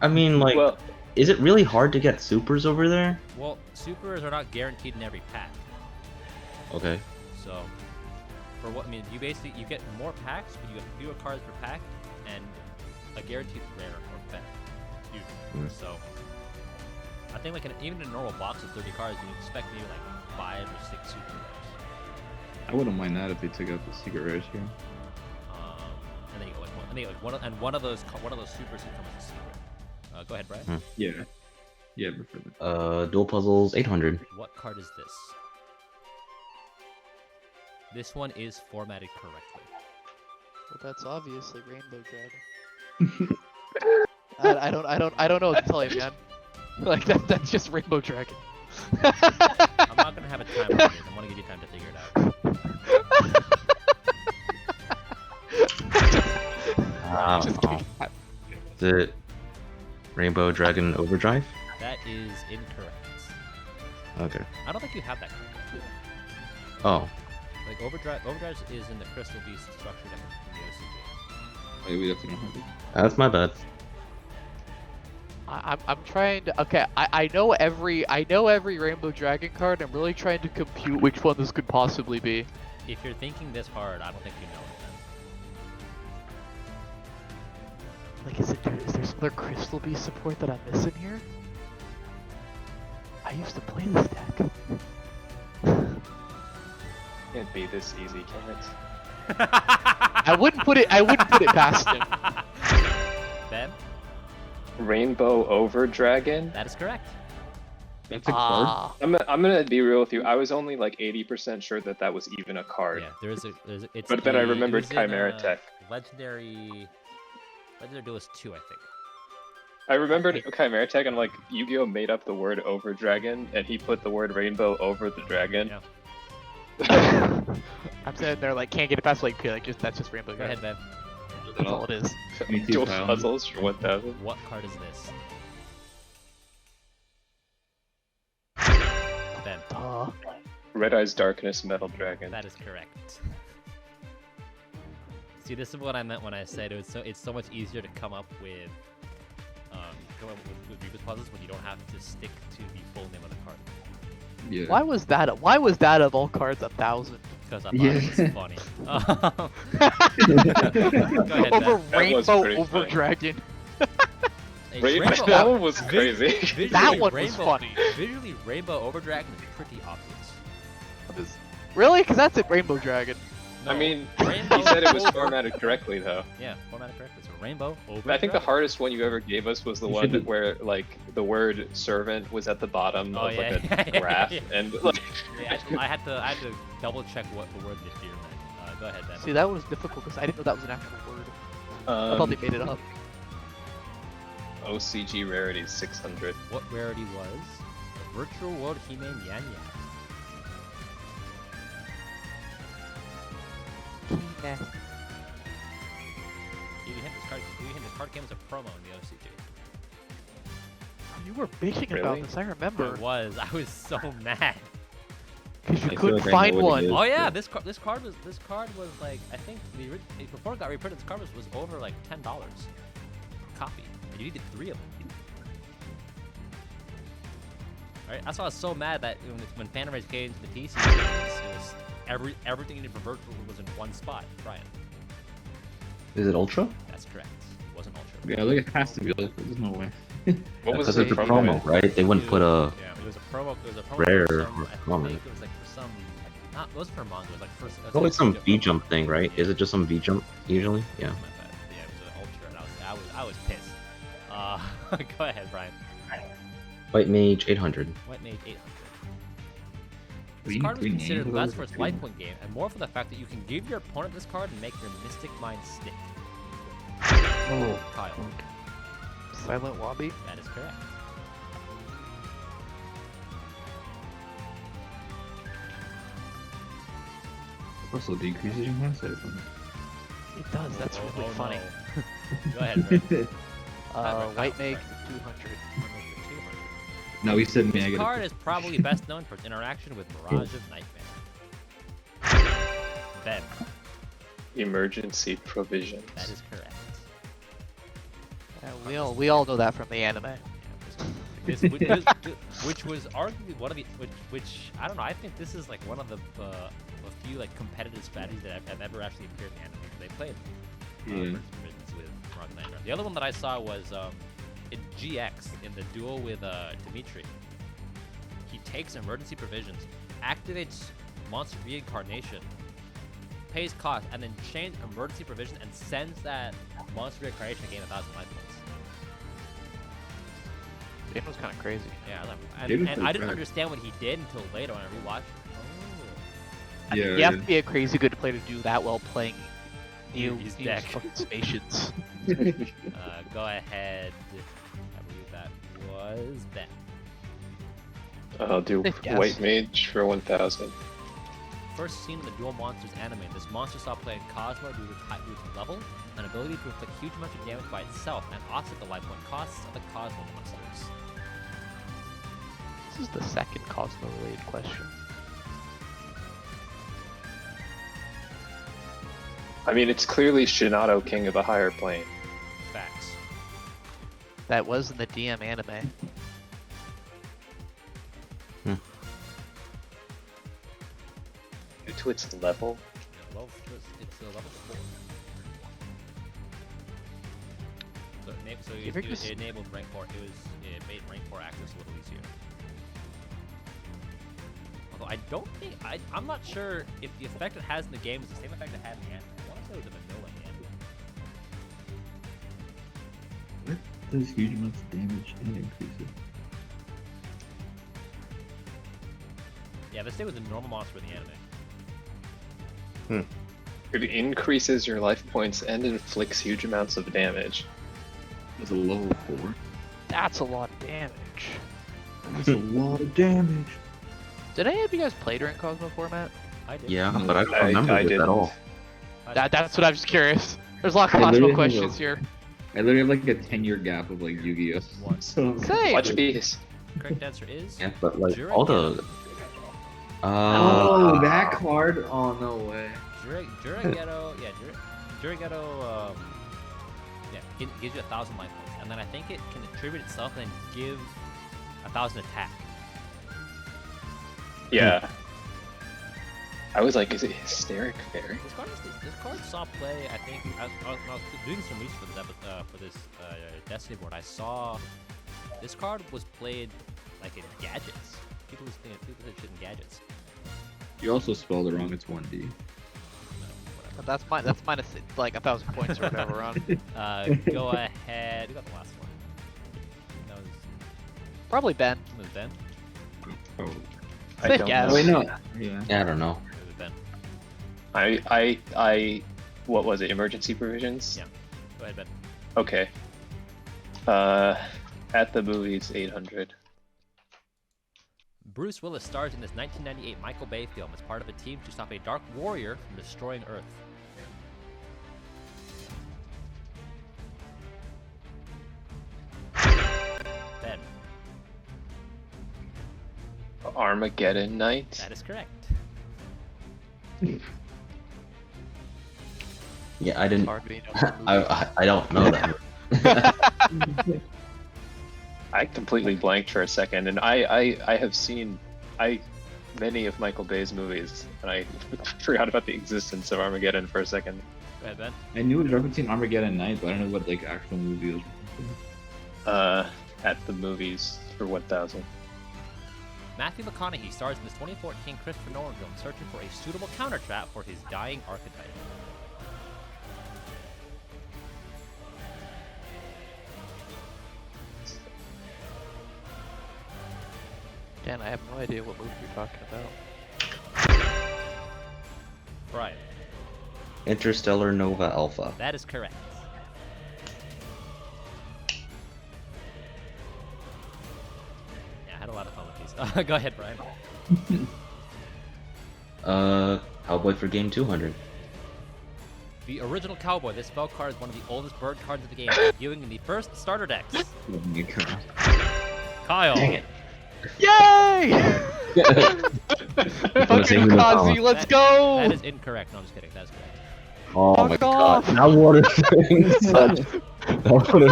I mean, like, Well, is it really hard to get supers over there? Well, supers are not guaranteed in every pack. Okay. So, for what I mean, you get more packs, but you get fewer cards per pack, and a guaranteed rare or better. Usually. So, I think like even in a normal box of 30 cards, you expect maybe like 5 or 6 super rares. I wouldn't mind that if they took out the secret rares here. And then you get like one, and then you get, like one of those supers can come as a secret. Go ahead, Brad. Yeah. Yeah, I prefer that. Dual puzzles 800. What card is this? This one is formatted correctly. Well, that's obviously Rainbow Dragon. I don't know what to tell you, man. Like that's just Rainbow Dragon. I'm not gonna have a time on this. I'm gonna give you time to figure it out. Just kidding. Is it Rainbow Dragon Overdrive? That is incorrect. Okay. I don't think you have that card yet. Oh. Like Overdrive is in the Crystal Beast structure deck in the OCG. Wait, we definitely don't have it. That's my bad. I'm trying to. Okay, I know every Rainbow Dragon card. I'm really trying to compute which one this could possibly be. If you're thinking this hard, I don't think you know it Like, is there some other Crystal Beast support that I'm missing here? I used to play this deck. can't be this easy, can it? then. I wouldn't put it past him. Ben, Rainbow Over Dragon. that is correct. That's a card? Ah, I'm gonna be real with you. I was only like 80% sure that that was even a card. Yeah, there's it's. But then I it remembered was in, Chimera Tech. Legendary Duelist 2, I think. I remembered Chimera Tech, and like Yu-Gi-Oh made up the word over dragon, and he put the word rainbow over the dragon. Yeah. I'm sitting there like can't get it past like just that's just Rainbow Go ahead, Dragon. Ben. That's all it is. Me too, Dual pal. puzzles for 1,000. What card is this? Ben, Red Eyes Darkness Metal Dragon. that is correct. See, this is what I meant when I said it's so much easier to come up with Rebus puzzles when you don't have to stick to the full name of the card. Yeah. Why was that of all cards 1,000? Because I thought Yeah. it was funny. Go ahead, Over Ben. That was Rainbow pretty Over funny. Dragon. Hey, Rainbow, that one was vis- crazy. visually, That one was Rainbow, funny. Visually, Rainbow Over Dragon is pretty obvious. Really? Because that's it, Rainbow Dragon. I No, mean, Rainbow he said it was Over- formatted correctly though. Yeah, formatted correctly. So Rainbow Over I think the Dragon. hardest one you ever gave us was the You one should that be- where like the word servant was at the bottom Oh, of yeah, like yeah, a graph, yeah. and like Yeah, I had to double check what the word this year meant. Go ahead, Ben. See, that was difficult because I didn't know that was an actual word. I thought they made it up. OCG rarity 600. What rarity was the Virtual World He-Man Yan Yan? He-Man. This card came as a promo in the OCG. You were bitching about Really? this, I remember. I was so mad. Because you I feel couldn't like I find know what one. it is. Oh yeah, Yeah. this card was like, I think before it got reprinted, this card was over like $10 per copy, and you needed 3 of them. Alright, that's why I was so mad that when Phantom Rage came to the PC, it was everything you needed for Virtual was in one spot. Brian, Is it Ultra? that's correct. wasn't ultra. Yeah, like it has to be. Like, there's no way. What was Because the it's a promo? promo, right? They wouldn't put a Yeah, it was a promo. It was a promo rare for or some, I common. think it was like for some. Like, not, it wasn't for manga. It was like for. It's always some V jump thing, right? Is it just some V jump usually? Yeah. My bad. Yeah, it was an ultra, and I was pissed. Go ahead, Brian. White Mage 800. White Mage 800. We This card was need considered names. less for its life point game, and more for the fact that you can give your opponent this card and make your Mystic Mind stick. Oh. Kyle, Silent Wabi. that is correct. Also decreases your hand size. It does. That's Oh, really oh, funny. no. Go ahead, Brian. White Make 200. No, he said me. I This gotta card is probably best known for its interaction with Mirage of Nightmare. Ben, Emergency provisions. that is correct. Yeah, we all know that from the anime. Which was arguably one of the which I don't know. I think this is like one of the few like competitive strategies that have ever actually appeared in anime. They played Yeah. with Mirage of Nightmare. The other one that I saw was in GX in the duel with Dimitri. He takes emergency provisions, activates monster reincarnation, pays cost, and then chains emergency provision and sends that monster reincarnation to gain 1,000 life points. Game was kind of crazy. Yeah, It was and pretty I didn't bad. understand what he did until later when I rewatched. I mean, Yeah, you have yeah. to be a crazy good player to do that while playing His deck. fucking Spacians. Go ahead. I believe that was Ben. I'll do Safe guess. White Mage for 1,000. First seen in the Dual Monsters anime, this monster saw playing Cosmo due to its level, an ability to inflict huge amounts of damage by itself and offset the life point costs of the Cosmo monsters. This is the second Cosmo-related question. I mean, it's clearly Shinato, King of the Higher Plane. Facts. That was in the DM anime. Due to its level. Yeah, it's a level 4. So You think it this- enabled rank 4. It made rank 4 access a little easier. Although I don't think I'm not sure if the effect it has in the game is the same effect it had in the anime. I want to say it was a vanilla anime. What does huge amounts of damage and increases? Yeah, this thing was a normal monster in the anime. It increases your life points and inflicts huge amounts of damage. It's a level 4. That's a lot of damage. That's a lot of damage. Did any of you guys play during Cosmo format? I did. Yeah, but I don't remember I it at didn't. all. That's what I was curious. There's a lot of I Cosmo literally questions will. here. I literally have like a 10-year gap of like Yu-Gi-Oh. One. So Same. Watch Beast. Correct answer is Yeah, but like Jurek all the. oh, that card? Oh no way. Jurighetto. Yeah, Jurighetto. Yeah, gives you 1,000 life points, and then I think it can attribute itself and give 1,000 attack. Yeah. I was like, is it Hysteric Fairy? This card saw play. I think I was doing some research for this Destiny board. I saw this card was played like in gadgets. People did shit in gadgets. You also spelled it wrong. It's 1D. No, whatever. That's minus like 1,000 points or whatever on. Go ahead. Who got the last one? That Probably Ben. was Ben. Oh. I Safe don't guess. know. Wait, no. Yeah. Yeah, I don't know. It was Ben. What was it? Emergency provisions? Yeah. Go ahead, Ben. Okay. At the movies, 800. Bruce Willis stars in this 1998 Michael Bay film as part of a team to stop a Dark Warrior from destroying Earth. Ben. Armageddon Night. That is correct. Yeah, I didn't. Hard to be I don't know that. I completely blanked for a second, and I have seen many of Michael Bay's movies, and I forgot about the existence of Armageddon for a second. Go ahead, Ben. I knew it was referencing Armageddon Night, but I don't know what like actual movie it was. At the movies for 1000. Matthew McConaughey stars in this 2014 Christopher Nolan film searching for a suitable countertrap for his dying archetype. Dan, I have no idea what movie you're talking about. Brian. Interstellar Nova Alpha. That is correct. Yeah, I had a lot of fun with these. Go ahead, Brian. Cowboy for game 200. The original Cowboy. This spell card is one of the oldest bird cards of the game, debuting in the first starter decks. Kyle. Dang it. Yay! Fucking Kazi, let's go! That is incorrect. No, I'm just kidding. That is correct. Oh Fuck my off. god. Now what is such?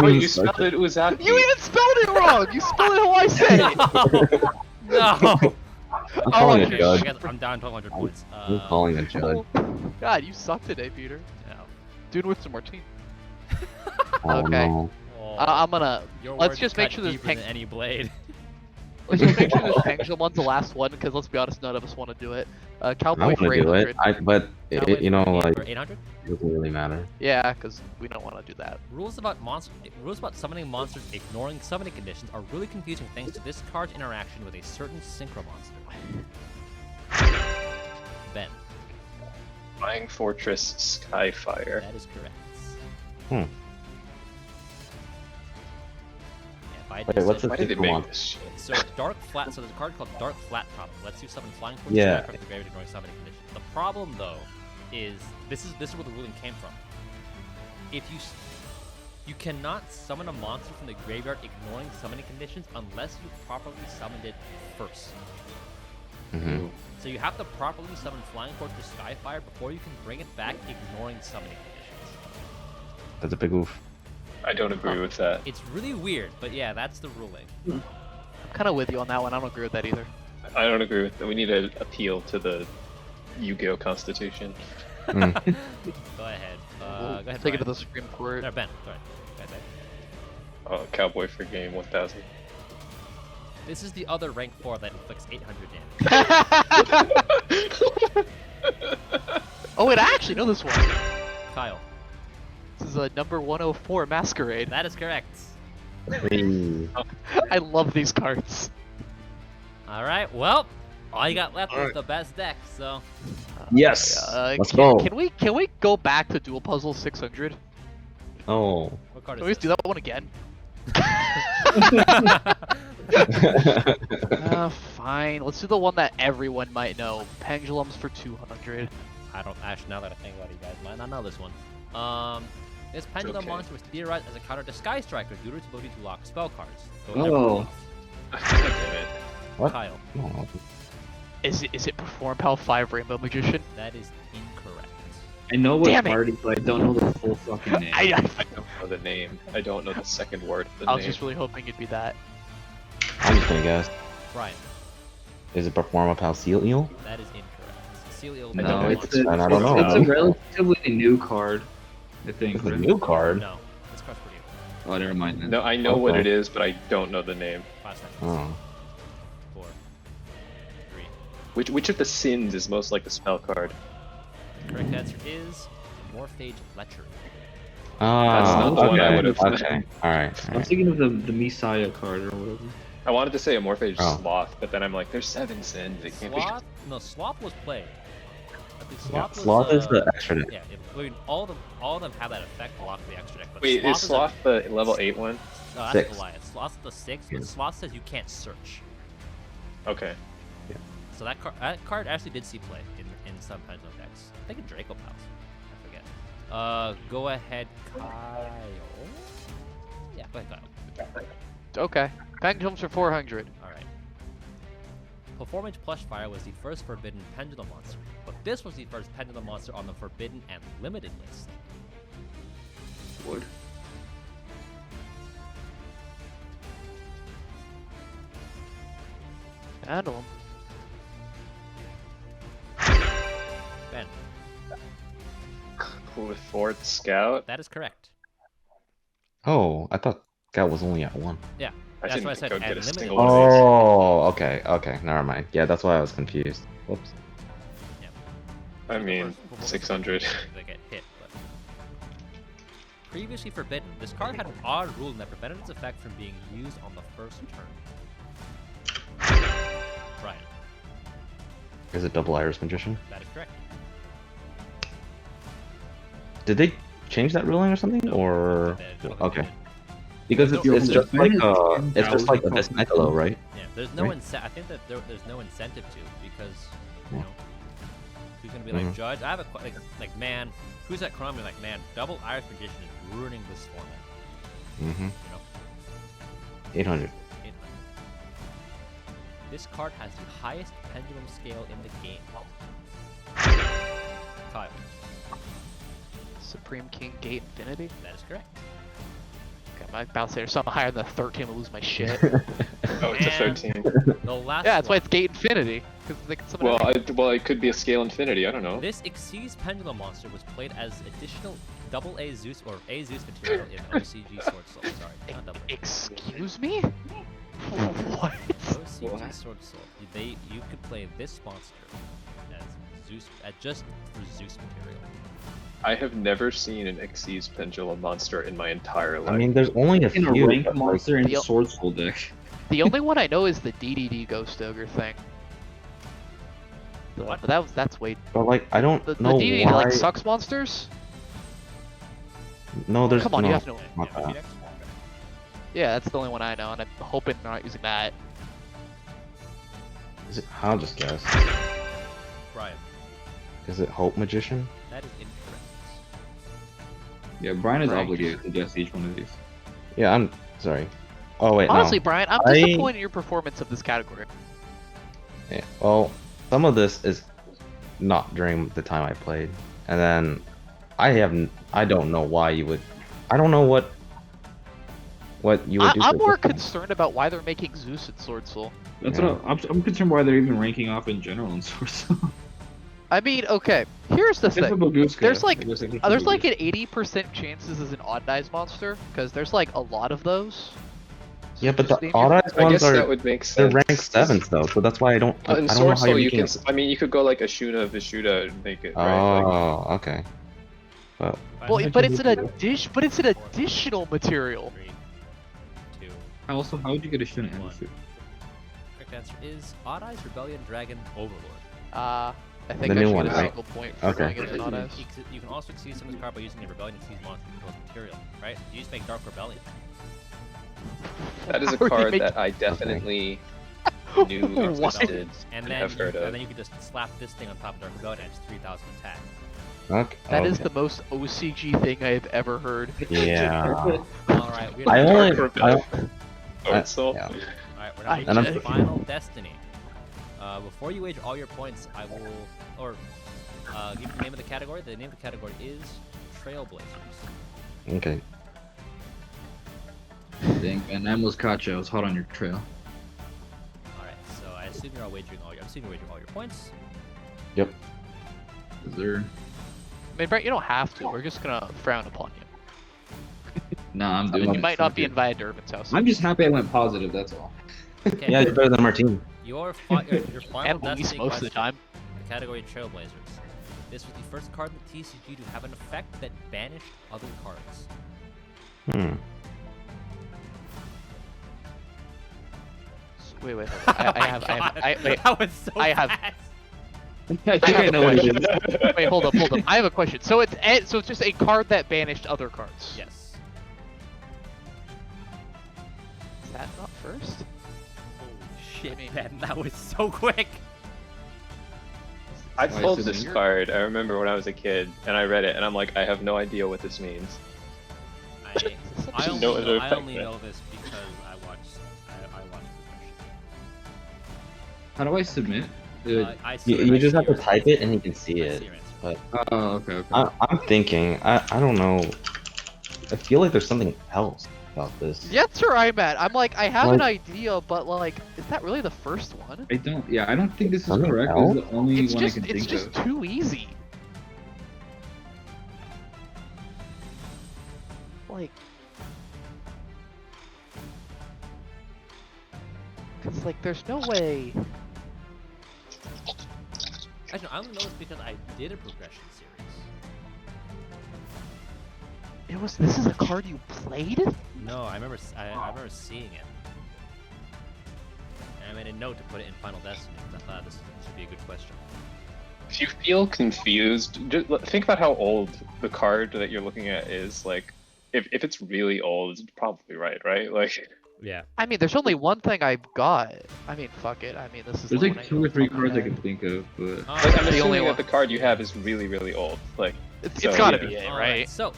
Wait, you spelled it Uzaki. You even spelled it wrong! You spelled it how I say it! No! I'm calling a okay. judge. I'm down 1,200 points. I'm calling a judge. God, you suck today, Peter. No. Dude with some martini. Oh, Okay. no. Oh, I'm gonna... your let's words just make cut sure this deeper peng- than any blade. Let's just make sure this pendulum one's the last one, because let's be honest, none of us want to do it. I Cowboy want for to do 800. it, but you know, like, For 800? it doesn't really matter. Yeah, because we don't want to do that. Rules about summoning monsters ignoring summoning conditions are really confusing thanks to this card's interaction with a certain synchro monster. Ben. Flying Fortress Skyfire. That is correct. Hmm. Yeah, by Wait, what's decision- Why did they Go make on. this shit? So dark flat. So there's a card called Dark Flat Top. Lets you summon flying fortress Yeah. from the graveyard ignoring summoning conditions. The problem though is this is where the ruling came from. If you cannot summon a monster from the graveyard ignoring summoning conditions unless you properly summoned it first. Mm-hmm. So you have to properly summon Flying Fortress Skyfire before you can bring it back ignoring summoning conditions. That's a big oof. I don't agree with that. It's really weird, but yeah, that's the ruling. I'm kind of with you on that one. I don't agree with that either. I don't agree with that. We need to appeal to the Yu-Gi-Oh Constitution. Mm. Go ahead. We'll Go ahead. take it to Brian. the Supreme Court. No, Ben. Sorry. Go ahead, Ben. Oh, Cowboy for game 1000. This is the other rank 4 that inflicts 800 damage. Oh wait, I actually know this one. Kyle. This is a number 104 Masquerade. That is correct. Hey. I love these cards. All right. Well, all you got left is the best deck. So Yes. Let's go. Can we go back to Dual Puzzle 600? Oh. what card Can we is just do that one again? Fine. Let's do the one that everyone might know. Pendulums for 200. I don't actually. Now that I think about it, you guys might not know this one. This pendulum Okay. monster was theorized as a counter to Sky Striker due to its ability to lock spell cards. Though Oh. never pulled off. Damn it. What? Kyle. Oh. Is it Perform Pal 5 Rainbow Magician? That is incorrect. I know what Damn it. party, but I don't know the full fucking name. I I don't know the name. I don't know the second word of the was name. just really hoping it'd be that. I'm just gonna guess. Brian. Is it Perform a Pal Seal Eel? That is incorrect. Seal Eel. I No, don't know it's what's- a, I don't know. it's a relatively new card, I think. It's a right? new card. No. This card's pretty new. Oh, never mind then. No, I know what Okay. it is, but I don't know the name. 5 seconds. Oh. 4. 3. Which of the sins is most like the spell card? The correct answer is Morphage Lechery. Ah, That's not the one I okay, would've- okay. Alright. I'm thinking of the Messiah card or whatever. I wanted to say Amorphage Oh. Sloth, but then I'm like, there's 7 sins. It can't Sloth? No, Sloth was played. I think Sloth was, Sloth is the extra deck. Yeah, I mean, all of them have that effect to lock the extra deck. But be. Wait, Sloth is Sloth the level 8 one? No, that's 6. Goliath. Sloth's the 6, Yeah. but Sloth says you can't search. Okay. So that card actually did see play in some Pendulum decks. I think in Draco Pals. I forget. Go ahead, Kyle. Yeah, go ahead, Kyle. Okay. Pendulums for 400. Alright. Performance Plush Fire was the first forbidden pendulum monster, but this was the first pendulum monster on the forbidden and limited list. Wood. Pendulum. Ben. with fourth scout. That is correct. Oh, I thought Scout was only at 1. Yeah, I that's didn't what I said. go get a And single limited. one of these. Oh, okay, never mind. Yeah, that's why I was confused. Whoops. I mean, 600. They get hit, but previously forbidden. This card had an odd rule that prevented its effect from being used on the first turn. Brian, Is it Double Iris Magician? that is correct. Did they change that ruling or something? Or okay, because it's, No, it's just like it's just like $10,000 Abyss Niccolo, right? Yeah, there's no Right. I think that there's no incentive to because you Yeah. know who's gonna be like Mhm. Judge. I have a like man, who's that Chrome? Like man, Double Iris Magician is ruining this format. Mm-hmm. You know, 800. 800. This card has the highest pendulum scale in the game. Kyle, Supreme King Gate Infinity? that is correct. Okay, I'm about to say there's something higher than a 13 to lose my shit. Oh, it's a And- 13. The last Yeah, that's why one. it's Gate Infinity. Because they can summon Well, everything. it could be a scale infinity. I don't know. This Exceeds Pendulum monster was played as additional double A Zeus or A Zeus material in OCG Sword Soul. Sorry, not double A. Excuse me? What? OCG What? Sword Soul. You could play this monster as Zeus, just for Zeus material. I have never seen an Xyz Pendulum monster in my entire life. I mean, there's only a In a few. rank but, like, monster in The- Sword Soul deck. The only one I know is the DDD Ghost Ogre thing. What? But that's way. but like, I don't The know DDD why. like sucks monsters? No, there's Come on, no. you have to know. Yeah, not yeah, that. Phoenix? Yeah, that's the only one I know, and I'm hoping they're not using that. Is it? I'll just guess. Brian, Is it Hope Magician? that is incorrect. Yeah, Brian is Right. obligated to guess each one of these. Yeah, I'm sorry. Oh wait, Honestly, no. Brian, I'm I- disappointed in your performance of this category. Yeah, well, some of this is not during the time I played, and then I don't know why you would. I don't know what you would do. I'm for more this one. concerned about why they're making Zeus and Sword Soul. That's Yeah. what I'm concerned why they're even ranking off in general in Sword Soul. I mean, okay, here's the Except for thing. Baguska. There's like- I guess except for There's like Baguska. an 80% chance this is an odd dice monster, because there's like a lot of those. So Yeah, but the just being- odd eyes I ones guess that are would make they're sense. rank 7s though, so that's why I don't. I In don't know Sword how you're Soul, you making. can. I mean, you could go like Ashuna, Vishuda, and make it right. Like, Oh, okay. But Well, Why but can't it's you an do that? but it's an additional material. 3, 2. Also, how would you get a Shuna and One. a suit? Correct answer is Odd Eyes Rebellion Dragon Overlord. I think The I new should one, get a right? single point for Okay. going into Odd Eyes. You can also exceed some of this card by using the Rebellion Exceeds monster controls material, right? You just make Dark Rebellion. that is a How are they card making- that I definitely knew What? existed. And And then, have heard of. then you can just slap this thing on top of Dark Rebellion and it's 3,000 attack. okay. That is okay. the most OCG thing I have ever heard. Yeah. Alright, we're I gonna only. Dark I, Rebellion. Sword Soul. yeah. Alright, we're I now And I'm moving to thinking- Final Destiny. Before you wage all your points, I will give you the name of the category. The name of the category is Trailblazers. Okay. Dang, man, I almost caught you. I was hot on your trail. Alright, so I assume you're all wagering all your points. Yep. Is there? I mean, Brett, you don't have to. We're just gonna frown upon you. Nah, I'm I doing mean, it. you might not Fuck be it. invited to Urban's house. I'm just happy I went positive. That's all. Okay. Yeah, you're better than Martine. Your final And Luis Destiny most of the question, time. the category Trailblazers. This was the first card in the TCG to have an effect that banished other cards. Hmm. Wait, wait. Oh Wait, that was so I have- fast. I think I know what it is. wait, hold up. I have a question. So it's just a card that banished other cards. Yes. Is that not first? Holy shit, I mean- man, that was so quick. I Why pulled is it this weird? card. I remember when I was a kid, and I read it, and I'm like, I have no idea what this means. I only, No other know, I effect, only man. know this because I watched Progression. How do I submit? I see You I just see have to your type answer. it and you can see I it. see your answer. But Oh, okay. I'm thinking. I don't know. I feel like there's something else about this. Yeah, that's where I'm at. I'm like, I have Like- an idea, but like, is that really the first one? I don't. Yeah, I don't think this is Something correct. else? This is the only It's one just, I can it's think just of. too easy. like. Cause like, there's no way. Actually, I only know this because I did a progression series. This is a card you played? No, I remember seeing it. And I made a note to put it in Final Destiny because I thought this would be a good question. If you feel confused, just think about how old the card that you're looking at is. Like, if it's really old, it's probably right? Like, Yeah. I mean, there's only one thing I've got. I mean, fuck it. I mean, this is. There's the like one I 2 know or 3 off the top cards of I my can head. think of, but like I'm the only assuming one. that the card you have is really old. Like, It's so, gotta yeah. be it, All right? So,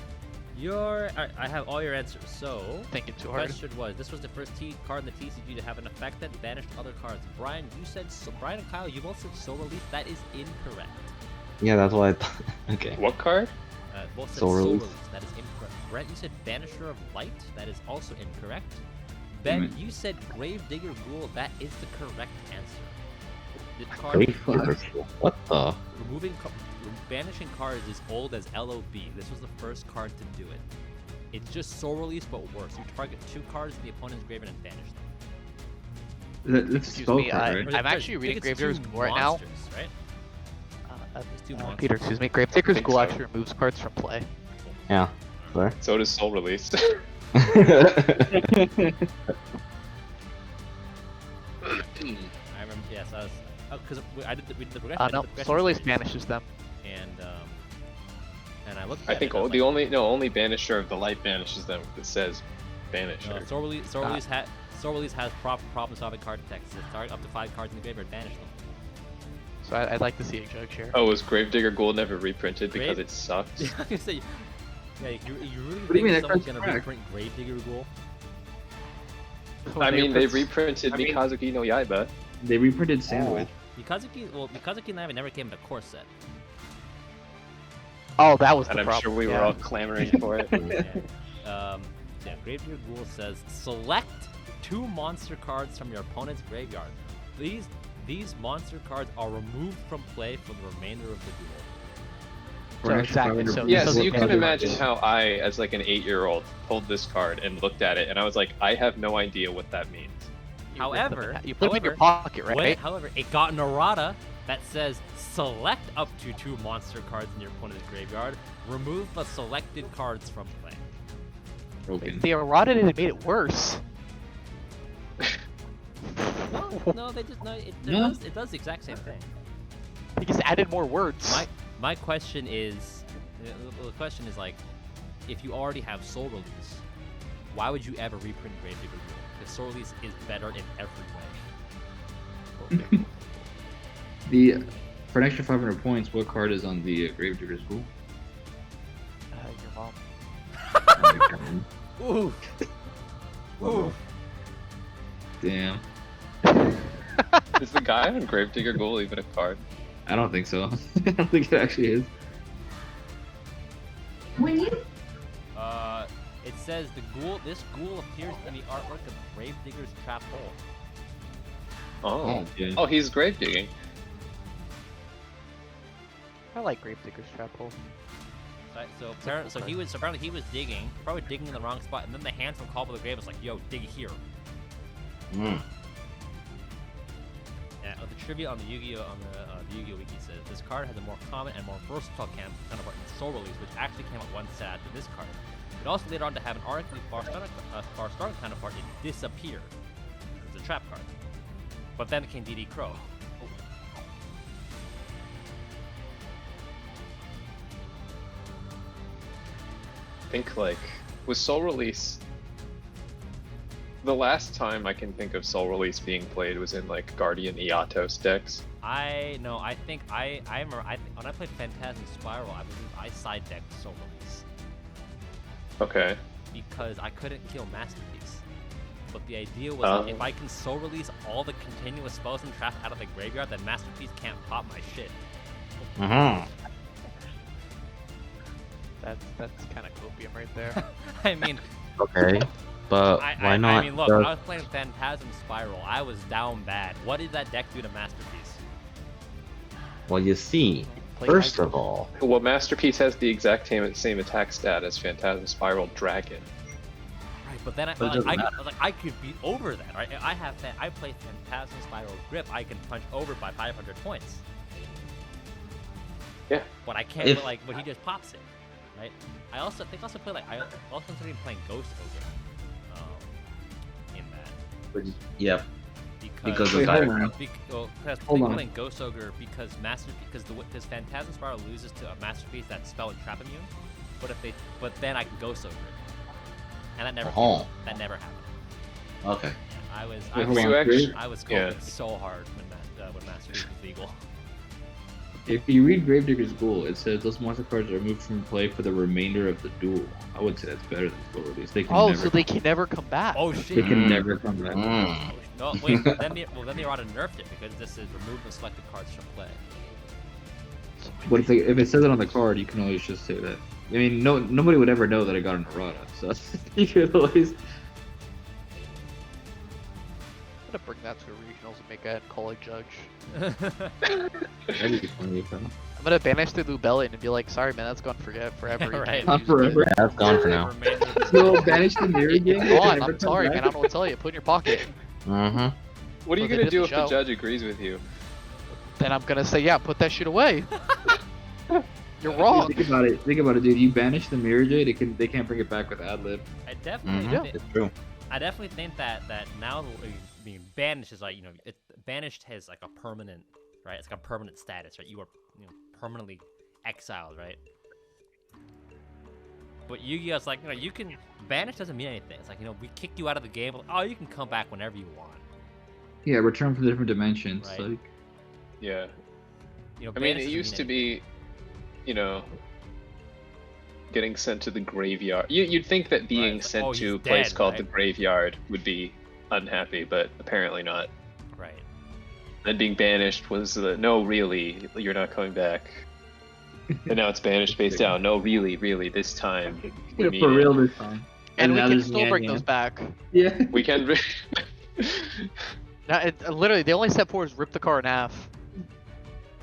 I have all your answers. So, Thinking too the hard. question was: this was the first card in the TCG to have an effect that banished other cards. Brian, you said Brian and Kyle, you both said Soul Release. That is incorrect. Yeah, that's what I thought. Okay. What card? Both said Soul Soul Release. Release. That is incorrect. Brent, you said Banisher of Light. That is also incorrect. Ben, you said Gravedigger Ghoul. That is the correct answer. The card What the? banishing cards is old as LOB. This was the first card to do it. It's just Soul Release, but worse. You target 2 cards in the opponent's graveyard and banish them. that's a Excuse spell me, card, Or right? the- I'm actually I think reading it's Gravedigger's 2 Ghoul right now. monsters, right? It's 2 monsters. Peter, excuse me. Gravedigger's think Ghoul so. actually removes cards from play. Yeah. Sorry. So does Soul Release. I remember. Yes, I was. Because we did the progression. I did No, the progression Soul Release series, banishes them. and I looked. I at think it, I was only Banisher of the Light banishes them. It says Banisher. Soul Release has problem solving card text. It target up to 5 cards in the graveyard, banish them. So I'd like to see a judge here. Oh, was Gravedigger Ghoul never reprinted because Grave- it sucks? I was gonna say, yeah, you really do you mean, think that someone's card's gonna cracked? reprint Gravedigger Ghoul? I mean, they reprints- reprinted I mean- Mikazuki no Yaiba. They reprinted Sandwich. Mikazuki and Naiba never came in a core set. Oh, that was the And I'm problem. sure we were yeah. all clamoring for it. Yeah, Gravedigger Ghoul says select 2 monster cards from your opponent's graveyard. These monster cards are removed from play for the remainder of the duel. For an So extra exactly, 500 so- Yeah, This so you doesn't can matter. imagine how I, as like an 8-year-old, pulled this card and looked at it, and I was like, I have no idea what that means. You rip them in However- half. you put them in your however, pocket, right? However, it got an errata that says select up to 2 monster cards in your opponent's graveyard. Remove the selected cards from play. Broken. They eroded it and made it worse. No, they just No. it does the exact same thing. They just added more words. My question is, the question is like, if you already have Soul Release, why would you ever reprint Gravedigger Ghoul? Because Soul Release is better in every way. For an extra 500 points, what card is on the Gravedigger's Ghoul? Your mom. Ooh. Ooh. Damn. Is the guy on Gravedigger Ghoul even a card? I don't think so. I don't think it actually is. It says this ghoul appears in the artwork of Gravedigger's Trap Hole. Oh. Yeah. Oh, he's grave digging. I like Gravedigger's Trap Hole. Right, so apparently he was digging, probably digging in the wrong spot, and then the hand from Call of the Grave was like, "Yo, dig here." Mm. Yeah, the trivia on the Yugioh the Yugioh wiki says this card has a more common and more versatile counterpart in Soul Release, which actually came out one set after this card. It also later on to have an arguably far stronger counterpart in Disappear. It's a trap card. But then it came DD Crow. I think like with Soul Release, the last time I can think of Soul Release being played was in like Guardian Eatos decks. I think I remember when I played Phantasm Spiral, I believe I side decked Soul Release Okay. because I couldn't kill Masterpiece. But the idea was that if I can Soul Release all the continuous spells and traps out of the graveyard, then Masterpiece can't pop my shit. Uh-huh. That's kind of copium right there. I mean, Okay. But why not? I mean, look, when I was playing Phantasm Spiral, I was down bad. What did that deck do to Masterpiece? Well, you see, Play First aggro. of all, Well, Masterpiece has the exact same attack stat as Phantasm Spiral Dragon. Right, but then But it doesn't I could beat over that, right? I play Phantasm Spiral Grip. I can punch over by 500 points. Yeah. But I can't. If- But he just pops it, right? I also play like I also considering playing Ghost Ogre, in that. yep, because Because of Wait, that. hold on. because Hold on. playing Ghost Ogre because because Phantasm Spiral loses to a Masterpiece that's spell and trap immune, but then I can Ghost Ogre it, and that never Oh. that never happened. Okay. I was Wait, I hold was, on. You actually- I was Yeah. coping so hard when Masterpiece was legal. If you read Gravedigger's Ghoul, it says those monster cards are removed from play for the remainder of the duel. I would say that's better than Soul Release. They can Oh, never, so they can never come back. Oh they shit! can never come back. Mm. No, wait. then the errata nerfed it because this is remove the selected cards from play. But if it says it on the card, you can always just say that. I mean, nobody would ever know that I got an errata, so you could always. I'm gonna bring that to regionals and make a colleague judge. That'd be funny if I'm gonna banish the Lubellion and be like, sorry man, that's gone forever. You Right. can't Not use it." forever. That's gone for now. Remainder of the No, banish the mirror game. It's gone. I'm sorry, man. I don't know what to tell you. Put it in your pocket. Mm-hmm. What are you Well, they gonna did do the if the show. judge agrees with you? Then I'm gonna say, yeah, put that shit away. You're wrong. Think about it. Think about it, dude. You banish the mirror jade, they can't bring it back with ad lib. I definitely, Mhm. thi- It's true. I definitely think that now being banished is like banished has like a permanent, right? It's like a permanent status, right? You are permanently exiled, right? But Yu-Gi-Oh's like you can banish doesn't mean anything. It's like we kick you out of the game. Oh, you can come back whenever you want. Yeah, return from different dimensions. Right. Like, Yeah. I mean, banish it doesn't used to mean be, getting sent to the graveyard. You'd think that being Right. sent Oh, to a he's place dead, called right? the graveyard would be unhappy, but apparently not. anything. Right. And being banished was no, really, you're not coming back. And now it's banished face down. No, really, this time. We mean for it. real this time. And we now can there's still Yan bring Yan. those back. Yeah. We can. Now, literally, the only step forward is rip the card in half.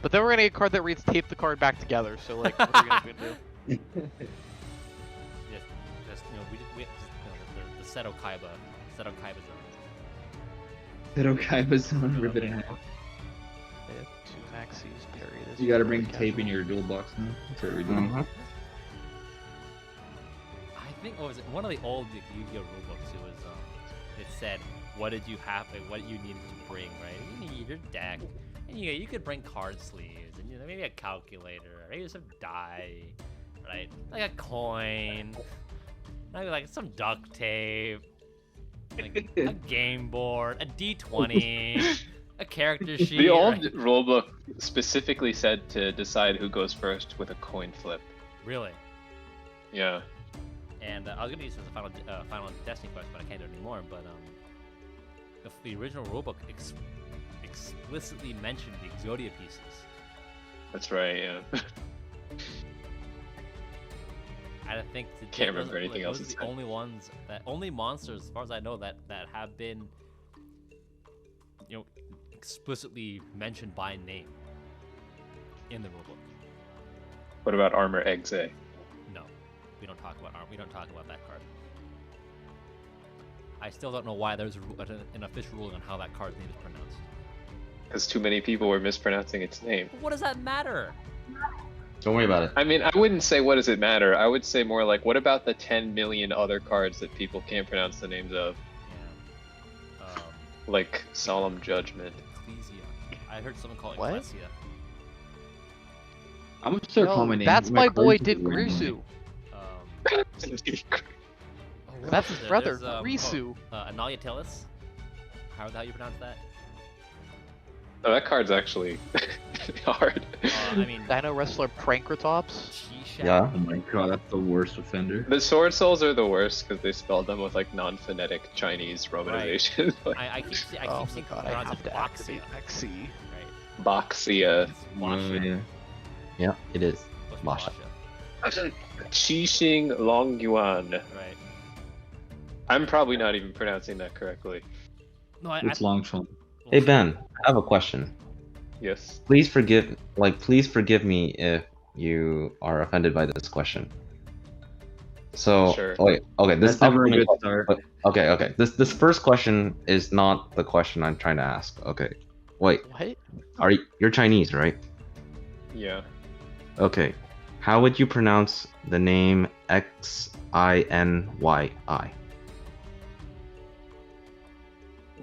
But then we're gonna get a card that reads tape the card back together. So like, what are we gonna do? The Seto Kaiba zone. That Okaiba's on rip it in half. They have 2 maxis parry this. You gotta is bring really tape in casual. your dual box now. That's what we're doing. Mhm. I think what was it? One of the old Yu-Gi-Oh rulebooks. It said, "What did you have? What you needed to bring? Right? You need your deck, and you could bring card sleeves, and maybe a calculator, maybe some die, right? Like a coin, maybe like some duct tape, like a game board, a D20, a character sheet." The old right? rulebook specifically said to decide who goes first with a coin flip. Really. Yeah. And I was gonna use this as a final Destiny quest, but I can't do it anymore. But the original rulebook explicitly mentioned the Exodia pieces. That's right, yeah. I think Can't remember anything else those it are the said. only monsters, as far as I know, that have been explicitly mentioned by name in the rulebook. What about Armor Exe? No, we don't talk about that card. I still don't know why there's an official ruling on how that card's name is pronounced. Because too many people were mispronouncing its name. But what does that matter? Don't worry about it. I mean, I wouldn't say what does it matter. I would say more like, what about the 10 million other cards that people can't pronounce the names of? Yeah. Like Solemn Judgment. Ecclesia. I heard someone call it What? Ecclesia. I'm gonna start No, calling my name. that's my boy cards Did randomly. Grisu. That's his brother, Grisu. Analia Tillis. How the hell you pronounce that? Oh, that card's actually hard. I mean, Dino Wrestler Prankratops. Chi-Shaq. Yeah. Oh my god, that's the worst offender. The Sword Souls are the worst because they spelled them with like non-phonetic Chinese romanization. I keep seeing Oh my people god, I pronounce have it to activate Boxia, Maxi. right? Boxia. It's Washa. Yeah. Yeah, it is. Supposed to be Washa. Qixing Longyuan. Right. I'm probably not even pronouncing that correctly. No, It's long Chong. Hey Ben, I have a question. Yes. Please forgive me if you are offended by this question. So, Sure. wait, okay, this That's never a upcoming good start. okay. This first question is not the question I'm trying to ask. Okay. Wait, What? you're Chinese, right? Yeah. Okay. How would you pronounce the name Xinyi?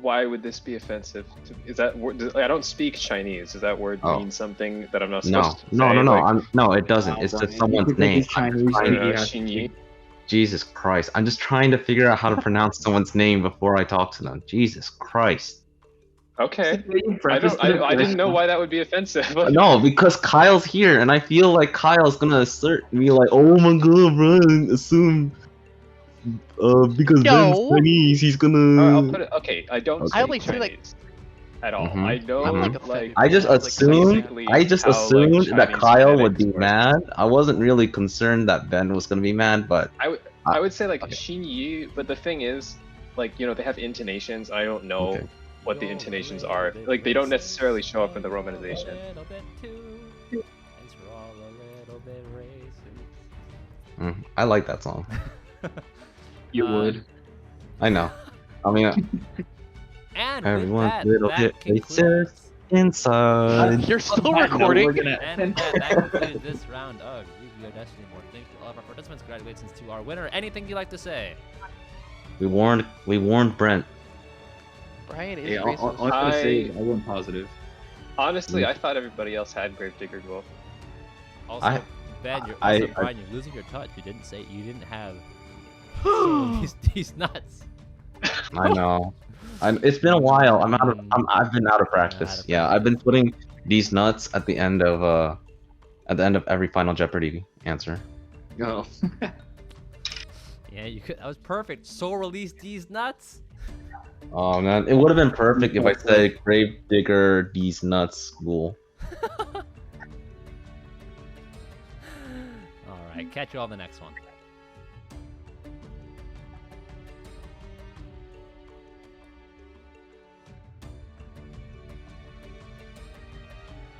Why would this be offensive? Is that word? I don't speak Chinese. Does that word Oh. mean something that I'm not No, supposed to no, say? no, no. Like, No, it doesn't. Wow, It's Brian, just you someone's could think name. it's Chinese, I'm maybe you have to Xinyi? Jesus Christ. I'm just trying to figure out how to pronounce someone's name before I talk to them. Jesus Christ. Okay. You I prefaced don't. it I didn't with- know why that would be offensive. No, because Kyle's here, and I feel like Kyle's gonna assert me like, oh my god, Brian, assume, because Ben's No. Chinese, he's gonna. Alright, I'll put it. Okay, I don't Okay. speak I only say, like- Chinese at all. Mhm, I know mhm. I'm like like offended. I just because it's, like, basically I just how, like, assumed that Chinese Kyle would be phonetics work. mad. I wasn't really concerned that Ben was gonna be mad, but I would say like Okay. Xinyi, but the thing is, like, you know, they have intonations. I don't know Okay. what the intonations are. Like, they don't necessarily show up in the romanization. I like that song. You would. I know. I mean, And everyone's with little that, bit that faces concludes. inside. You're still No, recording? we're gonna And end. that concludes this round of Yu-Gi-Oh! Destiny More. Thank you to all of our participants. Congratulations to our winner. Anything you'd like to say? We warned Brent. Brian is Yeah, racist. all I'm gonna say is I went positive. Honestly, Mm. I thought everybody else had Gravedigger Duel. Also, I- Ben, you're I- also, I- Brian, you're losing your touch. You didn't have these nuts. I know. It's been a while. I've been out of practice. Yeah, I've been putting these nuts at the end of every Final Jeopardy answer. Oh. Yeah, you could. That was perfect. So release these nuts. Oh man, it would have been perfect if I said Gravedigger these nuts school. All right, catch you all in the next one.